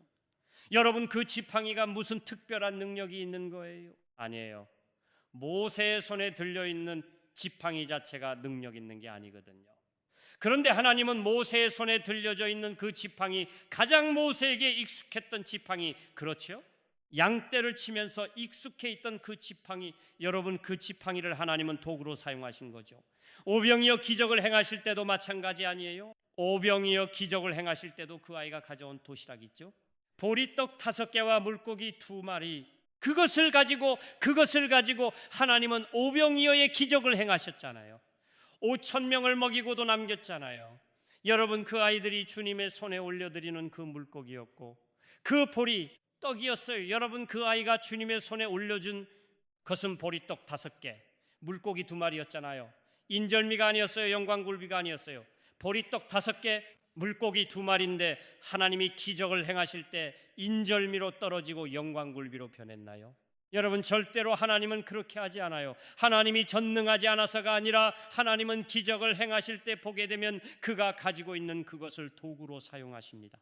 여러분, 그 지팡이가 무슨 특별한 능력이 있는 거예요? 아니에요. 모세의 손에 들려있는 지팡이 자체가 능력 있는 게 아니거든요. 그런데 하나님은 모세의 손에 들려져 있는 그 지팡이, 가장 모세에게 익숙했던 지팡이, 그렇죠? 양떼를 치면서 익숙해 있던 그 지팡이, 여러분, 그 지팡이를 하나님은 도구로 사용하신 거죠. 오병이어 기적을 행하실 때도 마찬가지 아니에요? 오병이어 기적을 행하실 때도 그 아이가 가져온 도시락 있죠? 보리떡 5개와 물고기 2마리, 그것을 가지고 하나님은 오병이어의 기적을 행하셨잖아요. 5,000명을 먹이고도 남겼잖아요. 여러분, 그 아이들이 주님의 손에 올려드리는 그 물고기였고 그 보리 떡이었어요. 여러분, 그 아이가 주님의 손에 올려준 것은 보리떡 5개, 물고기 2마리였잖아요. 인절미가 아니었어요. 영광굴비가 아니었어요. 보리떡 5개, 물고기 2마리인데 하나님이 기적을 행하실 때 인절미로 떨어지고 영광굴비로 변했나요? 여러분, 절대로 하나님은 그렇게 하지 않아요. 하나님이 전능하지 않아서가 아니라 하나님은 기적을 행하실 때 보게 되면 그가 가지고 있는 그것을 도구로 사용하십니다.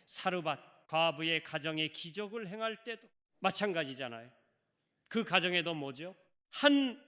사르밧 과부의 가정에 기적을 행할 때도 마찬가지잖아요. 그 가정에도 뭐죠? 한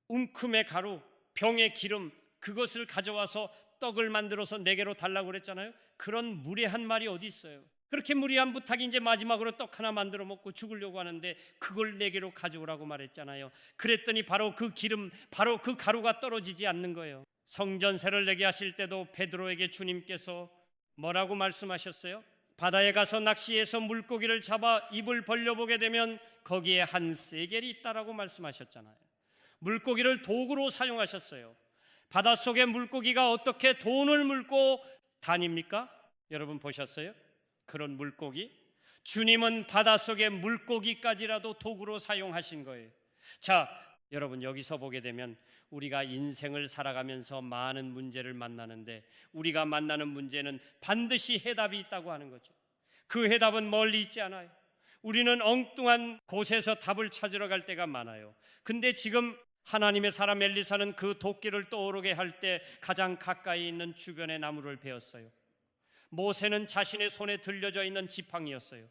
움큼의 가루, 병의 기름, 그것을 가져와서 떡을 만들어서 4개로 달라고 그랬잖아요. 그런 무례한 말이 어디 있어요? 그렇게 무례한 부탁이 이제 마지막으로 떡 하나 만들어 먹고 죽으려고 하는데 그걸 4개로 가져오라고 말했잖아요. 그랬더니 바로 그 기름, 바로 그 가루가 떨어지지 않는 거예요. 성전세를 내게 하실 때도 베드로에게 주님께서 뭐라고 말씀하셨어요? 바다에 가서 낚시해서 물고기를 잡아 입을 벌려보게 되면 거기에 한 세겔이 있다라고 말씀하셨잖아요. 물고기를 도구로 사용하셨어요. 바닷속의 물고기가 어떻게 돈을 물고 다닙니까? 여러분 보셨어요? 그런 물고기, 주님은 바닷속의 물고기까지라도 도구로 사용하신 거예요. 자, 여러분, 여기서 보게 되면 우리가 인생을 살아가면서 많은 문제를 만나는데 우리가 만나는 문제는 반드시 해답이 있다고 하는 거죠. 그 해답은 멀리 있지 않아요. 우리는 엉뚱한 곳에서 답을 찾으러 갈 때가 많아요. 근데 지금 하나님의 사람 엘리사는 그 도끼를 떠오르게 할 때 가장 가까이 있는 주변의 나무를 베었어요. 모세는 자신의 손에 들려져 있는 지팡이였어요.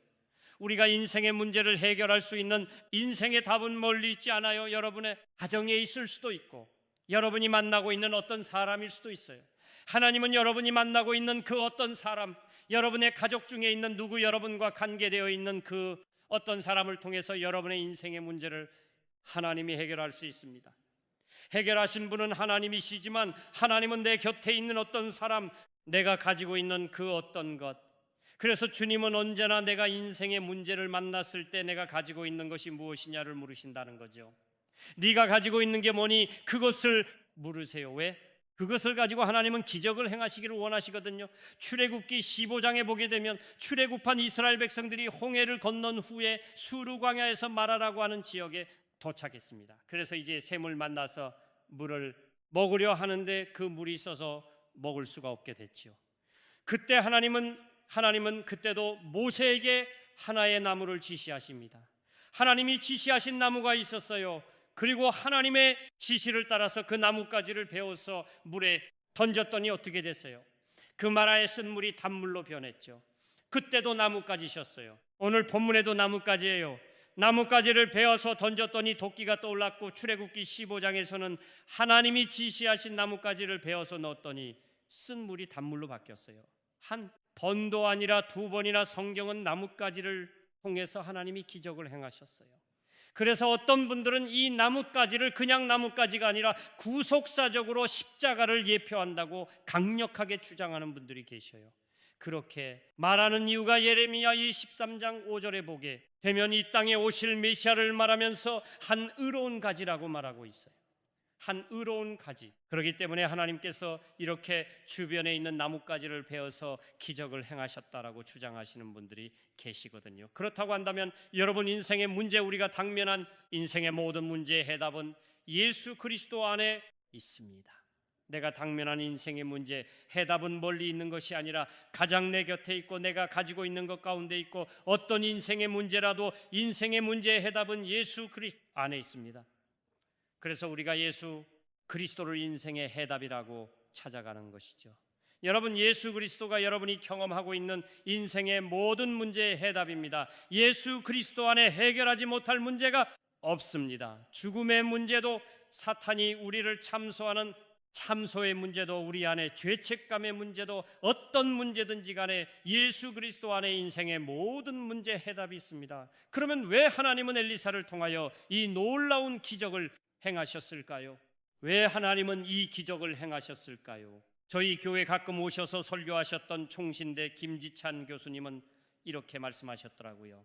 우리가 인생의 문제를 해결할 수 있는 인생의 답은 멀리 있지 않아요. 여러분의 가정에 있을 수도 있고 여러분이 만나고 있는 어떤 사람일 수도 있어요. 하나님은 여러분이 만나고 있는 그 어떤 사람, 여러분의 가족 중에 있는 누구, 여러분과 관계되어 있는 그 어떤 사람을 통해서 여러분의 인생의 문제를 하나님이 해결할 수 있습니다. 해결하신 분은 하나님이시지만 하나님은 내 곁에 있는 어떤 사람, 내가 가지고 있는 그 어떤 것, 그래서 주님은 언제나 내가 인생의 문제를 만났을 때 내가 가지고 있는 것이 무엇이냐를 물으신다는 거죠. 네가 가지고 있는 게 뭐니? 그것을 물으세요. 왜? 그것을 가지고 하나님은 기적을 행하시기를 원하시거든요. 출애굽기 15장에 보게 되면 출애굽한 이스라엘 백성들이 홍해를 건넌 후에 수르 광야에서 마라라고 하는 지역에 도착했습니다. 그래서 이제 샘을 만나서 물을 먹으려 하는데 그 물이 있어서 먹을 수가 없게 됐죠. 그때 하나님은 그때도 모세에게 하나의 나무를 지시하십니다. 하나님이 지시하신 나무가 있었어요. 그리고 하나님의 지시를 따라서 그 나뭇가지를 베어서 물에 던졌더니 어떻게 됐어요? 그 마라에 쓴 물이 단물로 변했죠. 그때도 나뭇가지셨어요. 오늘 본문에도 나뭇가지예요. 나뭇가지를 베어서 던졌더니 도끼가 떠올랐고, 출애굽기 15장에서는 하나님이 지시하신 나뭇가지를 베어서 넣었더니 쓴 물이 단물로 바뀌었어요. 한 번도 아니라 두 번이나 성경은 나뭇가지를 통해서 하나님이 기적을 행하셨어요. 그래서 어떤 분들은 이 나뭇가지를 그냥 나뭇가지가 아니라 구속사적으로 십자가를 예표한다고 강력하게 주장하는 분들이 계셔요. 그렇게 말하는 이유가 예레미야 23장 5절에 보게 되면 이 땅에 오실 메시아를 말하면서 한 의로운 가지라고 말하고 있어요. 한 의로운 가지. 그렇기 때문에 하나님께서 이렇게 주변에 있는 나뭇가지를 베어서 기적을 행하셨다라고 주장하시는 분들이 계시거든요. 그렇다고 한다면 여러분 인생의 문제, 우리가 당면한 인생의 모든 문제의 해답은 예수 그리스도 안에 있습니다. 내가 당면한 인생의 문제, 해답은 멀리 있는 것이 아니라 가장 내 곁에 있고 내가 가지고 있는 것 가운데 있고, 어떤 인생의 문제라도 인생의 문제의 해답은 예수 그리스도 안에 있습니다. 그래서 우리가 예수 그리스도를 인생의 해답이라고 찾아가는 것이죠. 여러분, 예수 그리스도가 여러분이 경험하고 있는 인생의 모든 문제의 해답입니다. 예수 그리스도 안에 해결하지 못할 문제가 없습니다. 죽음의 문제도, 사탄이 우리를 참소하는 참소의 문제도, 우리 안에 죄책감의 문제도, 어떤 문제든지 간에 예수 그리스도 안에 인생의 모든 문제의 해답이 있습니다. 그러면 왜 하나님은 엘리사를 통하여 이 놀라운 기적을 행하셨을까요? 왜 하나님은 이 기적을 행하셨을까요? 저희 교회 가끔 오셔서 설교하셨던 총신대 김지찬 교수님은 이렇게 말씀하셨더라고요.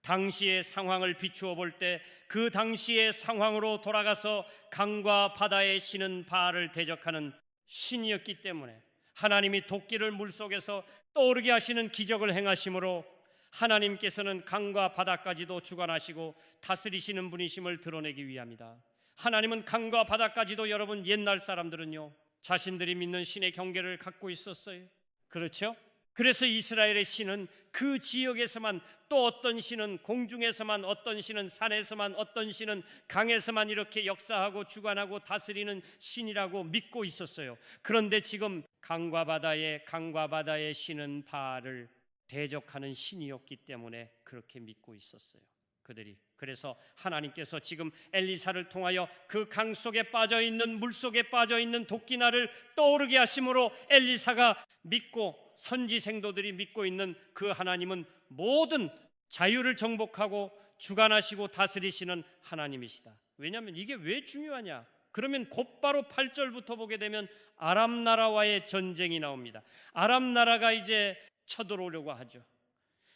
당시의 상황을 비추어 볼 때 그 당시의 상황으로 돌아가서 강과 바다의 신은 바알을 대적하는 신이었기 때문에 하나님이 도끼를 물속에서 떠오르게 하시는 기적을 행하심으로 하나님께서는 강과 바다까지도 주관하시고 다스리시는 분이심을 드러내기 위함이다. 하나님은 강과 바다까지도, 여러분 옛날 사람들은요 자신들이 믿는 신의 경계를 갖고 있었어요. 그렇죠? 그래서 이스라엘의 신은 그 지역에서만, 또 어떤 신은 공중에서만, 어떤 신은 산에서만, 어떤 신은 강에서만 이렇게 역사하고 주관하고 다스리는 신이라고 믿고 있었어요. 그런데 지금 강과 바다의 신은 바알을 대적하는 신이었기 때문에 그렇게 믿고 있었어요. 그들이. 그래서 하나님께서 지금 엘리사를 통하여 그 강 속에 빠져있는, 물 속에 빠져있는 도끼나를 떠오르게 하심으로 엘리사가 믿고, 선지 생도들이 믿고 있는 그 하나님은 모든 자유를 정복하고 주관하시고 다스리시는 하나님이시다. 왜냐하면 이게 왜 중요하냐? 그러면 곧바로 8절부터 보게 되면 아람 나라와의 전쟁이 나옵니다. 아람 나라가 이제 쳐들어오려고 하죠.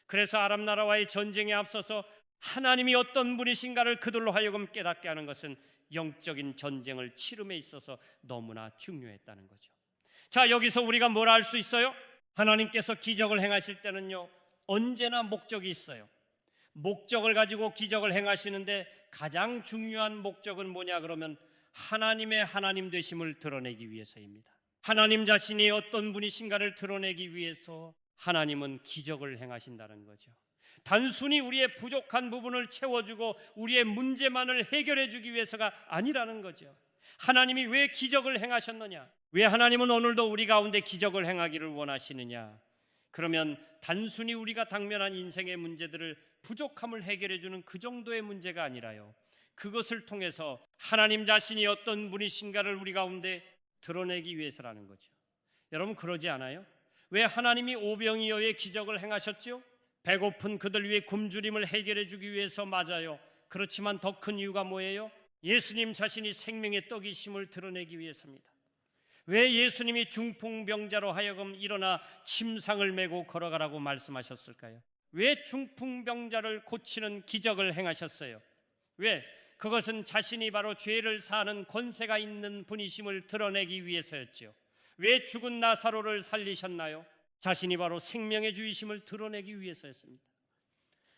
그래서 아람 나라와의 전쟁에 앞서서 하나님이 어떤 분이신가를 그들로 하여금 깨닫게 하는 것은 영적인 전쟁을 치름에 있어서 너무나 중요했다는 거죠. 자, 여기서 우리가 뭘 알 수 있어요? 하나님께서 기적을 행하실 때는요 언제나 목적이 있어요. 목적을 가지고 기적을 행하시는데 가장 중요한 목적은 뭐냐 그러면 하나님의 하나님 되심을 드러내기 위해서입니다. 하나님 자신이 어떤 분이신가를 드러내기 위해서 하나님은 기적을 행하신다는 거죠. 단순히 우리의 부족한 부분을 채워주고 우리의 문제만을 해결해 주기 위해서가 아니라는 거죠. 하나님이 왜 기적을 행하셨느냐? 왜 하나님은 오늘도 우리 가운데 기적을 행하기를 원하시느냐? 그러면 단순히 우리가 당면한 인생의 문제들을 부족함을 해결해 주는 그 정도의 문제가 아니라요, 그것을 통해서 하나님 자신이 어떤 분이신가를 우리 가운데 드러내기 위해서라는 거죠. 여러분 그러지 않아요? 왜 하나님이 오병이어의 기적을 행하셨죠? 배고픈 그들 위해 굶주림을 해결해 주기 위해서 맞아요. 그렇지만 더 큰 이유가 뭐예요? 예수님 자신이 생명의 떡이심을 드러내기 위해서입니다. 왜 예수님이 중풍병자로 하여금 일어나 침상을 메고 걸어가라고 말씀하셨을까요? 왜 중풍병자를 고치는 기적을 행하셨어요? 왜? 그것은 자신이 바로 죄를 사하는 권세가 있는 분이심을 드러내기 위해서였죠. 왜 죽은 나사로를 살리셨나요? 자신이 바로 생명의 주이심을 드러내기 위해서였습니다.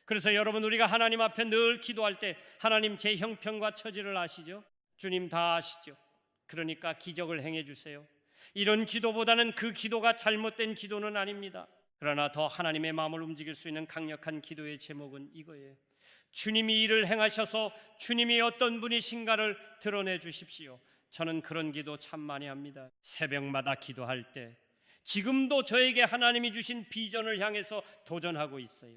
그래서 여러분, 우리가 하나님 앞에 늘 기도할 때 하나님 제 형편과 처지를 아시죠? 주님 다 아시죠? 그러니까 기적을 행해 주세요. 이런 기도보다는 그 기도가 잘못된 기도는 아닙니다. 그러나 더 하나님의 마음을 움직일 수 있는 강력한 기도의 제목은 이거예요. 주님이 일을 행하셔서 주님이 어떤 분이신가를 드러내 주십시오. 저는 그런 기도 참 많이 합니다. 새벽마다 기도할 때 지금도 저에게 하나님이 주신 비전을 향해서 도전하고 있어요.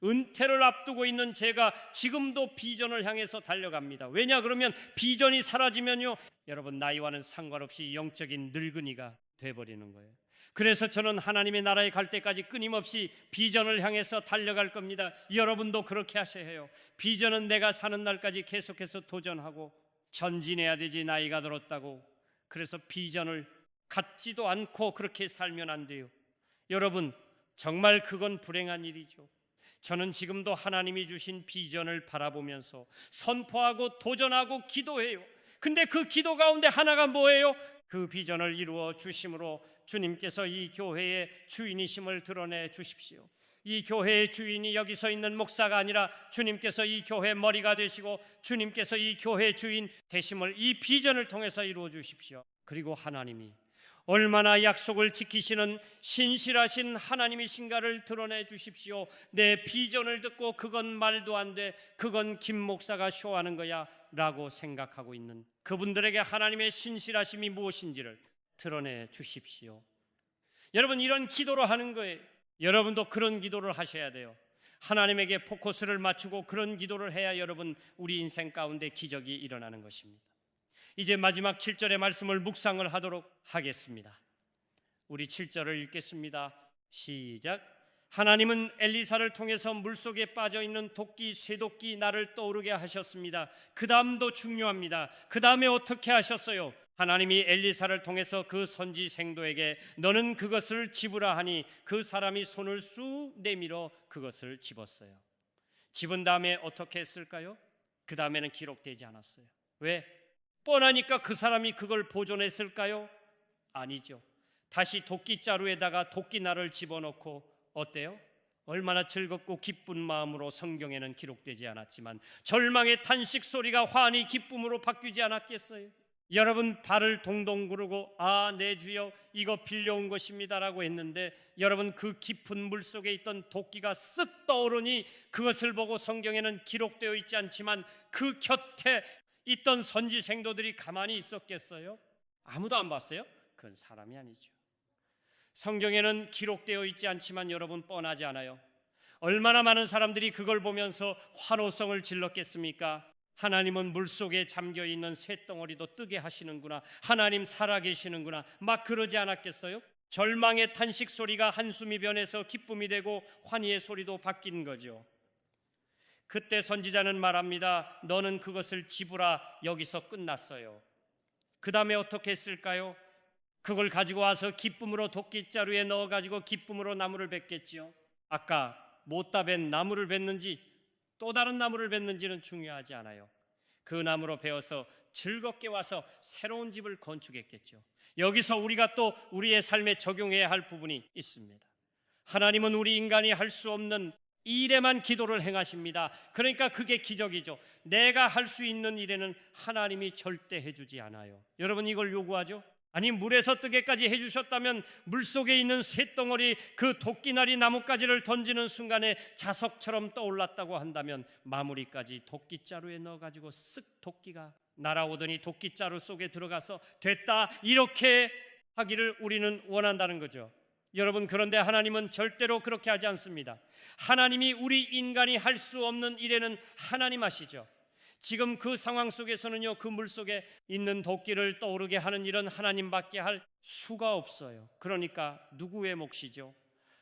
은퇴를 앞두고 있는 제가 지금도 비전을 향해서 달려갑니다. 왜냐 그러면 비전이 사라지면요, 여러분 나이와는 상관없이 영적인 늙은이가 돼버리는 거예요. 그래서 저는 하나님의 나라에 갈 때까지 끊임없이 비전을 향해서 달려갈 겁니다. 여러분도 그렇게 하셔야 해요. 비전은 내가 사는 날까지 계속해서 도전하고 전진해야 되지, 나이가 들었다고 그래서 비전을 갖지도 않고 그렇게 살면 안 돼요. 여러분 정말 그건 불행한 일이죠. 저는 지금도 하나님이 주신 비전을 바라보면서 선포하고 도전하고 기도해요. 근데 그 기도 가운데 하나가 뭐예요? 그 비전을 이루어 주심으로 주님께서 이 교회의 주인이심을 드러내 주십시오. 이 교회의 주인이 여기 서 있는 목사가 아니라 주님께서 이 교회의 머리가 되시고 주님께서 이 교회의 주인 되심을 이 비전을 통해서 이루어 주십시오. 그리고 하나님이 얼마나 약속을 지키시는 신실하신 하나님이신가를 드러내 주십시오. 내 비전을 듣고 그건 말도 안 돼, 그건 김 목사가 쇼하는 거야 라고 생각하고 있는 그분들에게 하나님의 신실하심이 무엇인지를 드러내 주십시오. 여러분 이런 기도로 하는 거예요. 여러분도 그런 기도를 하셔야 돼요. 하나님에게 포커스를 맞추고 그런 기도를 해야 여러분 우리 인생 가운데 기적이 일어나는 것입니다. 이제 마지막 7절의 말씀을 묵상을 하도록 하겠습니다. 우리 7절을 읽겠습니다. 시작. 하나님은 엘리사를 통해서 물속에 빠져있는 도끼, 쇠도끼 나를 떠오르게 하셨습니다. 그 다음도 중요합니다. 그 다음에 어떻게 하셨어요? 하나님이 엘리사를 통해서 그 선지 생도에게 너는 그것을 집으라 하니 그 사람이 손을 쑥 내밀어 그것을 집었어요. 집은 다음에 어떻게 했을까요? 그 다음에는 기록되지 않았어요. 왜? 뻔하니까 그 사람이 그걸 보존했을까요? 아니죠. 다시 도끼자루에다가 도끼날을 집어넣고 어때요? 얼마나 즐겁고 기쁜 마음으로 성경에는 기록되지 않았지만 절망의 탄식 소리가 환히 기쁨으로 바뀌지 않았겠어요? 여러분 발을 동동 구르고 아, 내 주여 이거 빌려온 것입니다 라고 했는데 여러분 그 깊은 물속에 있던 도끼가 쓱 떠오르니 그것을 보고 성경에는 기록되어 있지 않지만 그 곁에 있던 선지 생도들이 가만히 있었겠어요? 아무도 안 봤어요? 그건 사람이 아니죠. 성경에는 기록되어 있지 않지만 여러분 뻔하지 않아요? 얼마나 많은 사람들이 그걸 보면서 환호성을 질렀겠습니까? 하나님은 물속에 잠겨있는 쇳덩어리도 뜨게 하시는구나, 하나님 살아계시는구나, 막 그러지 않았겠어요? 절망의 탄식 소리가 한숨이 변해서 기쁨이 되고 환희의 소리도 바뀐 거죠. 그때 선지자는 말합니다. 너는 그것을 집으라. 여기서 끝났어요. 그 다음에 어떻게 했을까요? 그걸 가지고 와서 기쁨으로 도끼자루에 넣어가지고 기쁨으로 나무를 뱄겠지요. 아까 못다 벤 나무를 뱄는지 또 다른 나무를 뱄는지는 중요하지 않아요. 그 나무로 베어서 즐겁게 와서 새로운 집을 건축했겠죠. 여기서 우리가 또 우리의 삶에 적용해야 할 부분이 있습니다. 하나님은 우리 인간이 할 수 없는 일에만 기도를 행하십니다. 그러니까 그게 기적이죠. 내가 할 수 있는 일에는 하나님이 절대 해주지 않아요. 여러분 이걸 요구하죠? 아니 물에서 뜨게까지 해주셨다면 물속에 있는 쇳덩어리 그 도끼날이 나뭇가지를 던지는 순간에 자석처럼 떠올랐다고 한다면 마무리까지 도끼자루에 넣어가지고 쓱 도끼가 날아오더니 도끼자루 속에 들어가서 됐다 이렇게 하기를 우리는 원한다는 거죠. 여러분 그런데 하나님은 절대로 그렇게 하지 않습니다. 하나님이 우리 인간이 할 수 없는 일에는 하나님 하시죠. 지금 그 상황 속에서는요, 그 물속에 있는 도끼를 떠오르게 하는 일은 하나님밖에 할 수가 없어요. 그러니까 누구의 몫이죠?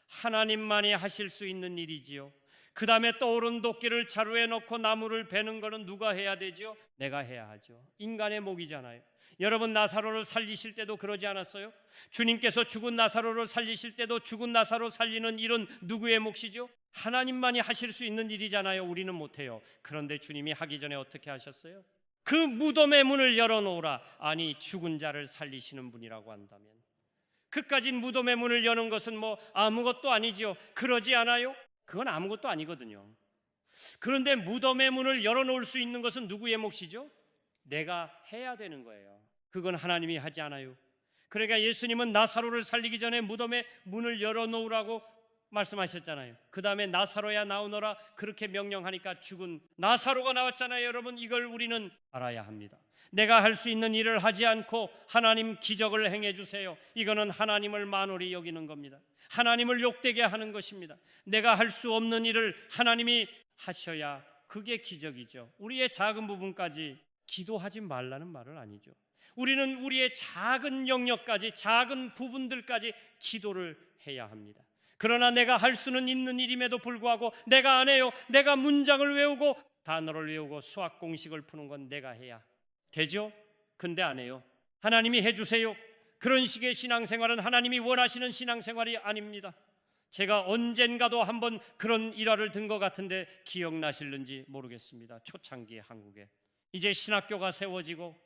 하나님만이 하실 수 있는 일이지요. 그 다음에 떠오른 도끼를 자루에 넣고 나무를 베는 것은 누가 해야 되죠? 내가 해야 하죠. 인간의 몫이잖아요. 여러분 나사로를 살리실 때도 그러지 않았어요? 주님께서 죽은 나사로를 살리실 때도 죽은 나사로 살리는 일은 누구의 몫이죠? 하나님만이 하실 수 있는 일이잖아요. 우리는 못해요. 그런데 주님이 하기 전에 어떻게 하셨어요? 그 무덤의 문을 열어놓으라. 아니 죽은 자를 살리시는 분이라고 한다면 그까진 무덤의 문을 여는 것은 뭐 아무것도 아니지요. 그러지 않아요? 그건 아무것도 아니거든요. 그런데 무덤의 문을 열어놓을 수 있는 것은 누구의 몫이죠? 내가 해야 되는 거예요. 그건 하나님이 하지 않아요. 그러니까 예수님은 나사로를 살리기 전에 무덤의 문을 열어놓으라고 말씀하셨잖아요. 그 다음에 나사로야 나오너라 그렇게 명령하니까 죽은 나사로가 나왔잖아요. 여러분 이걸 우리는 알아야 합니다. 내가 할 수 있는 일을 하지 않고 하나님 기적을 행해 주세요. 이거는 하나님을 만홀히 여기는 겁니다. 하나님을 욕되게 하는 것입니다. 내가 할 수 없는 일을 하나님이 하셔야 그게 기적이죠. 우리의 작은 부분까지 기도하지 말라는 말은 아니죠. 우리는 우리의 작은 영역까지 작은 부분들까지 기도를 해야 합니다. 그러나 내가 할 수는 있는 일임에도 불구하고 내가 안 해요. 내가 문장을 외우고 단어를 외우고 수학 공식을 푸는 건 내가 해야 되죠? 근데 안 해요. 하나님이 해주세요. 그런 식의 신앙생활은 하나님이 원하시는 신앙생활이 아닙니다. 제가 언젠가도 한번 그런 일화를 든 것 같은데 기억나실는지 모르겠습니다. 초창기에 한국에 이제 신학교가 세워지고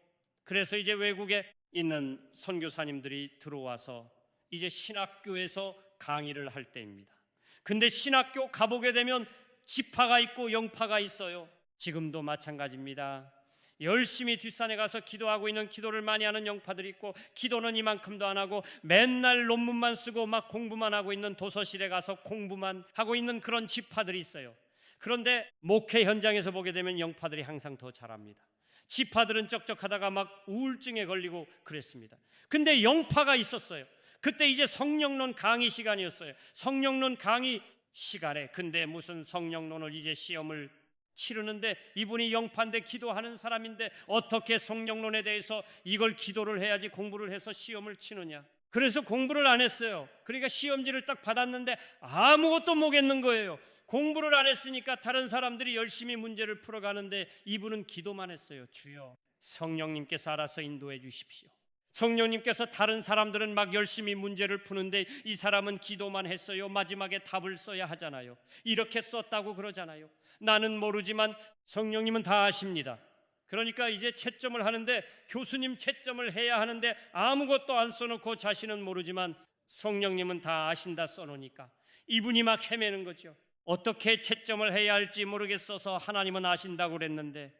그래서 이제 외국에 있는 선교사님들이 들어와서 이제 신학교에서 강의를 할 때입니다. 근데 신학교 가보게 되면 지파가 있고 영파가 있어요. 지금도 마찬가지입니다. 열심히 뒷산에 가서 기도하고 있는 기도를 많이 하는 영파들이 있고 기도는 이만큼도 안 하고 맨날 논문만 쓰고 막 공부만 하고 있는 도서실에 가서 공부만 하고 있는 그런 지파들이 있어요. 그런데 목회 현장에서 보게 되면 영파들이 항상 더 잘합니다. 지파들은 쩍쩍하다가 막 우울증에 걸리고 그랬습니다. 근데 영파가 있었어요. 그때 이제 성령론 강의 시간이었어요. 성령론 강의 시간에 근데 무슨 성령론을 이제 시험을 치르는데 이분이 영파인데 기도하는 사람인데 어떻게 성령론에 대해서 이걸 기도를 해야지 공부를 해서 시험을 치느냐. 그래서 공부를 안 했어요. 그러니까 시험지를 딱 받았는데 아무것도 모르겠는 거예요. 공부를 안 했으니까 다른 사람들이 열심히 문제를 풀어가는데 이분은 기도만 했어요. 주여 성령님께서 알아서 인도해 주십시오. 성령님께서 다른 사람들은 막 열심히 문제를 푸는데 이 사람은 기도만 했어요. 마지막에 답을 써야 하잖아요. 이렇게 썼다고 그러잖아요. 나는 모르지만 성령님은 다 아십니다. 그러니까 이제 채점을 하는데 교수님 채점을 해야 하는데 아무것도 안 써놓고 자신은 모르지만 성령님은 다 아신다 써놓으니까 이분이 막 헤매는 거죠. 어떻게 채점을 해야 할지 모르겠어서 하나님은 아신다고 그랬는데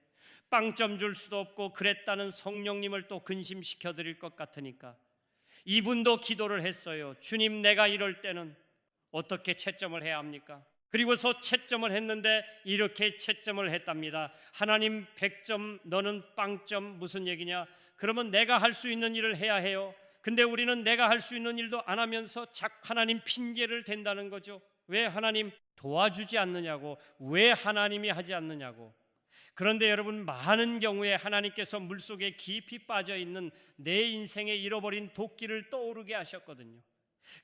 빵점 줄 수도 없고 그랬다는 성령님을 또 근심시켜 드릴 것 같으니까 이분도 기도를 했어요. 주님 내가 이럴 때는 어떻게 채점을 해야 합니까? 그리고서 채점을 했는데 이렇게 채점을 했답니다. 하나님 100점 너는 빵점 무슨 얘기냐? 그러면 내가 할 수 있는 일을 해야 해요. 근데 우리는 내가 할 수 있는 일도 안 하면서 자꾸 하나님 핑계를 댄다는 거죠. 왜 하나님 도와주지 않느냐고, 왜 하나님이 하지 않느냐고. 그런데 여러분 많은 경우에 하나님께서 물속에 깊이 빠져있는 내 인생에 잃어버린 도끼를 떠오르게 하셨거든요.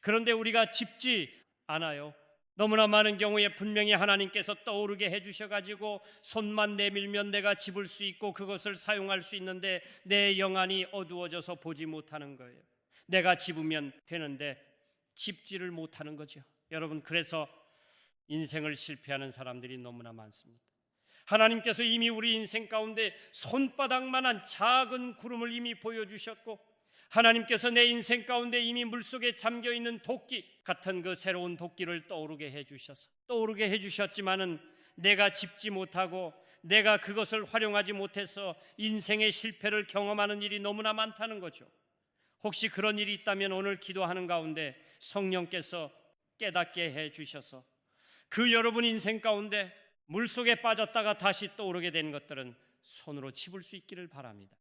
그런데 우리가 짚지 않아요. 너무나 많은 경우에 분명히 하나님께서 떠오르게 해주셔가지고 손만 내밀면 내가 집을 수 있고 그것을 사용할 수 있는데 내 영안이 어두워져서 보지 못하는 거예요. 내가 집으면 되는데 집지를 못하는 거죠. 여러분 그래서 인생을 실패하는 사람들이 너무나 많습니다. 하나님께서 이미 우리 인생 가운데 손바닥만한 작은 구름을 이미 보여주셨고 하나님께서 내 인생 가운데 이미 물속에 잠겨있는 도끼 같은 그 새로운 도끼를 떠오르게 해주셨지만은 내가 짚지 못하고 내가 그것을 활용하지 못해서 인생의 실패를 경험하는 일이 너무나 많다는 거죠. 혹시 그런 일이 있다면 오늘 기도하는 가운데 성령께서 깨닫게 해주셔서 그 여러분 인생 가운데 물속에 빠졌다가 다시 떠오르게 된 것들은 손으로 짚을 수 있기를 바랍니다.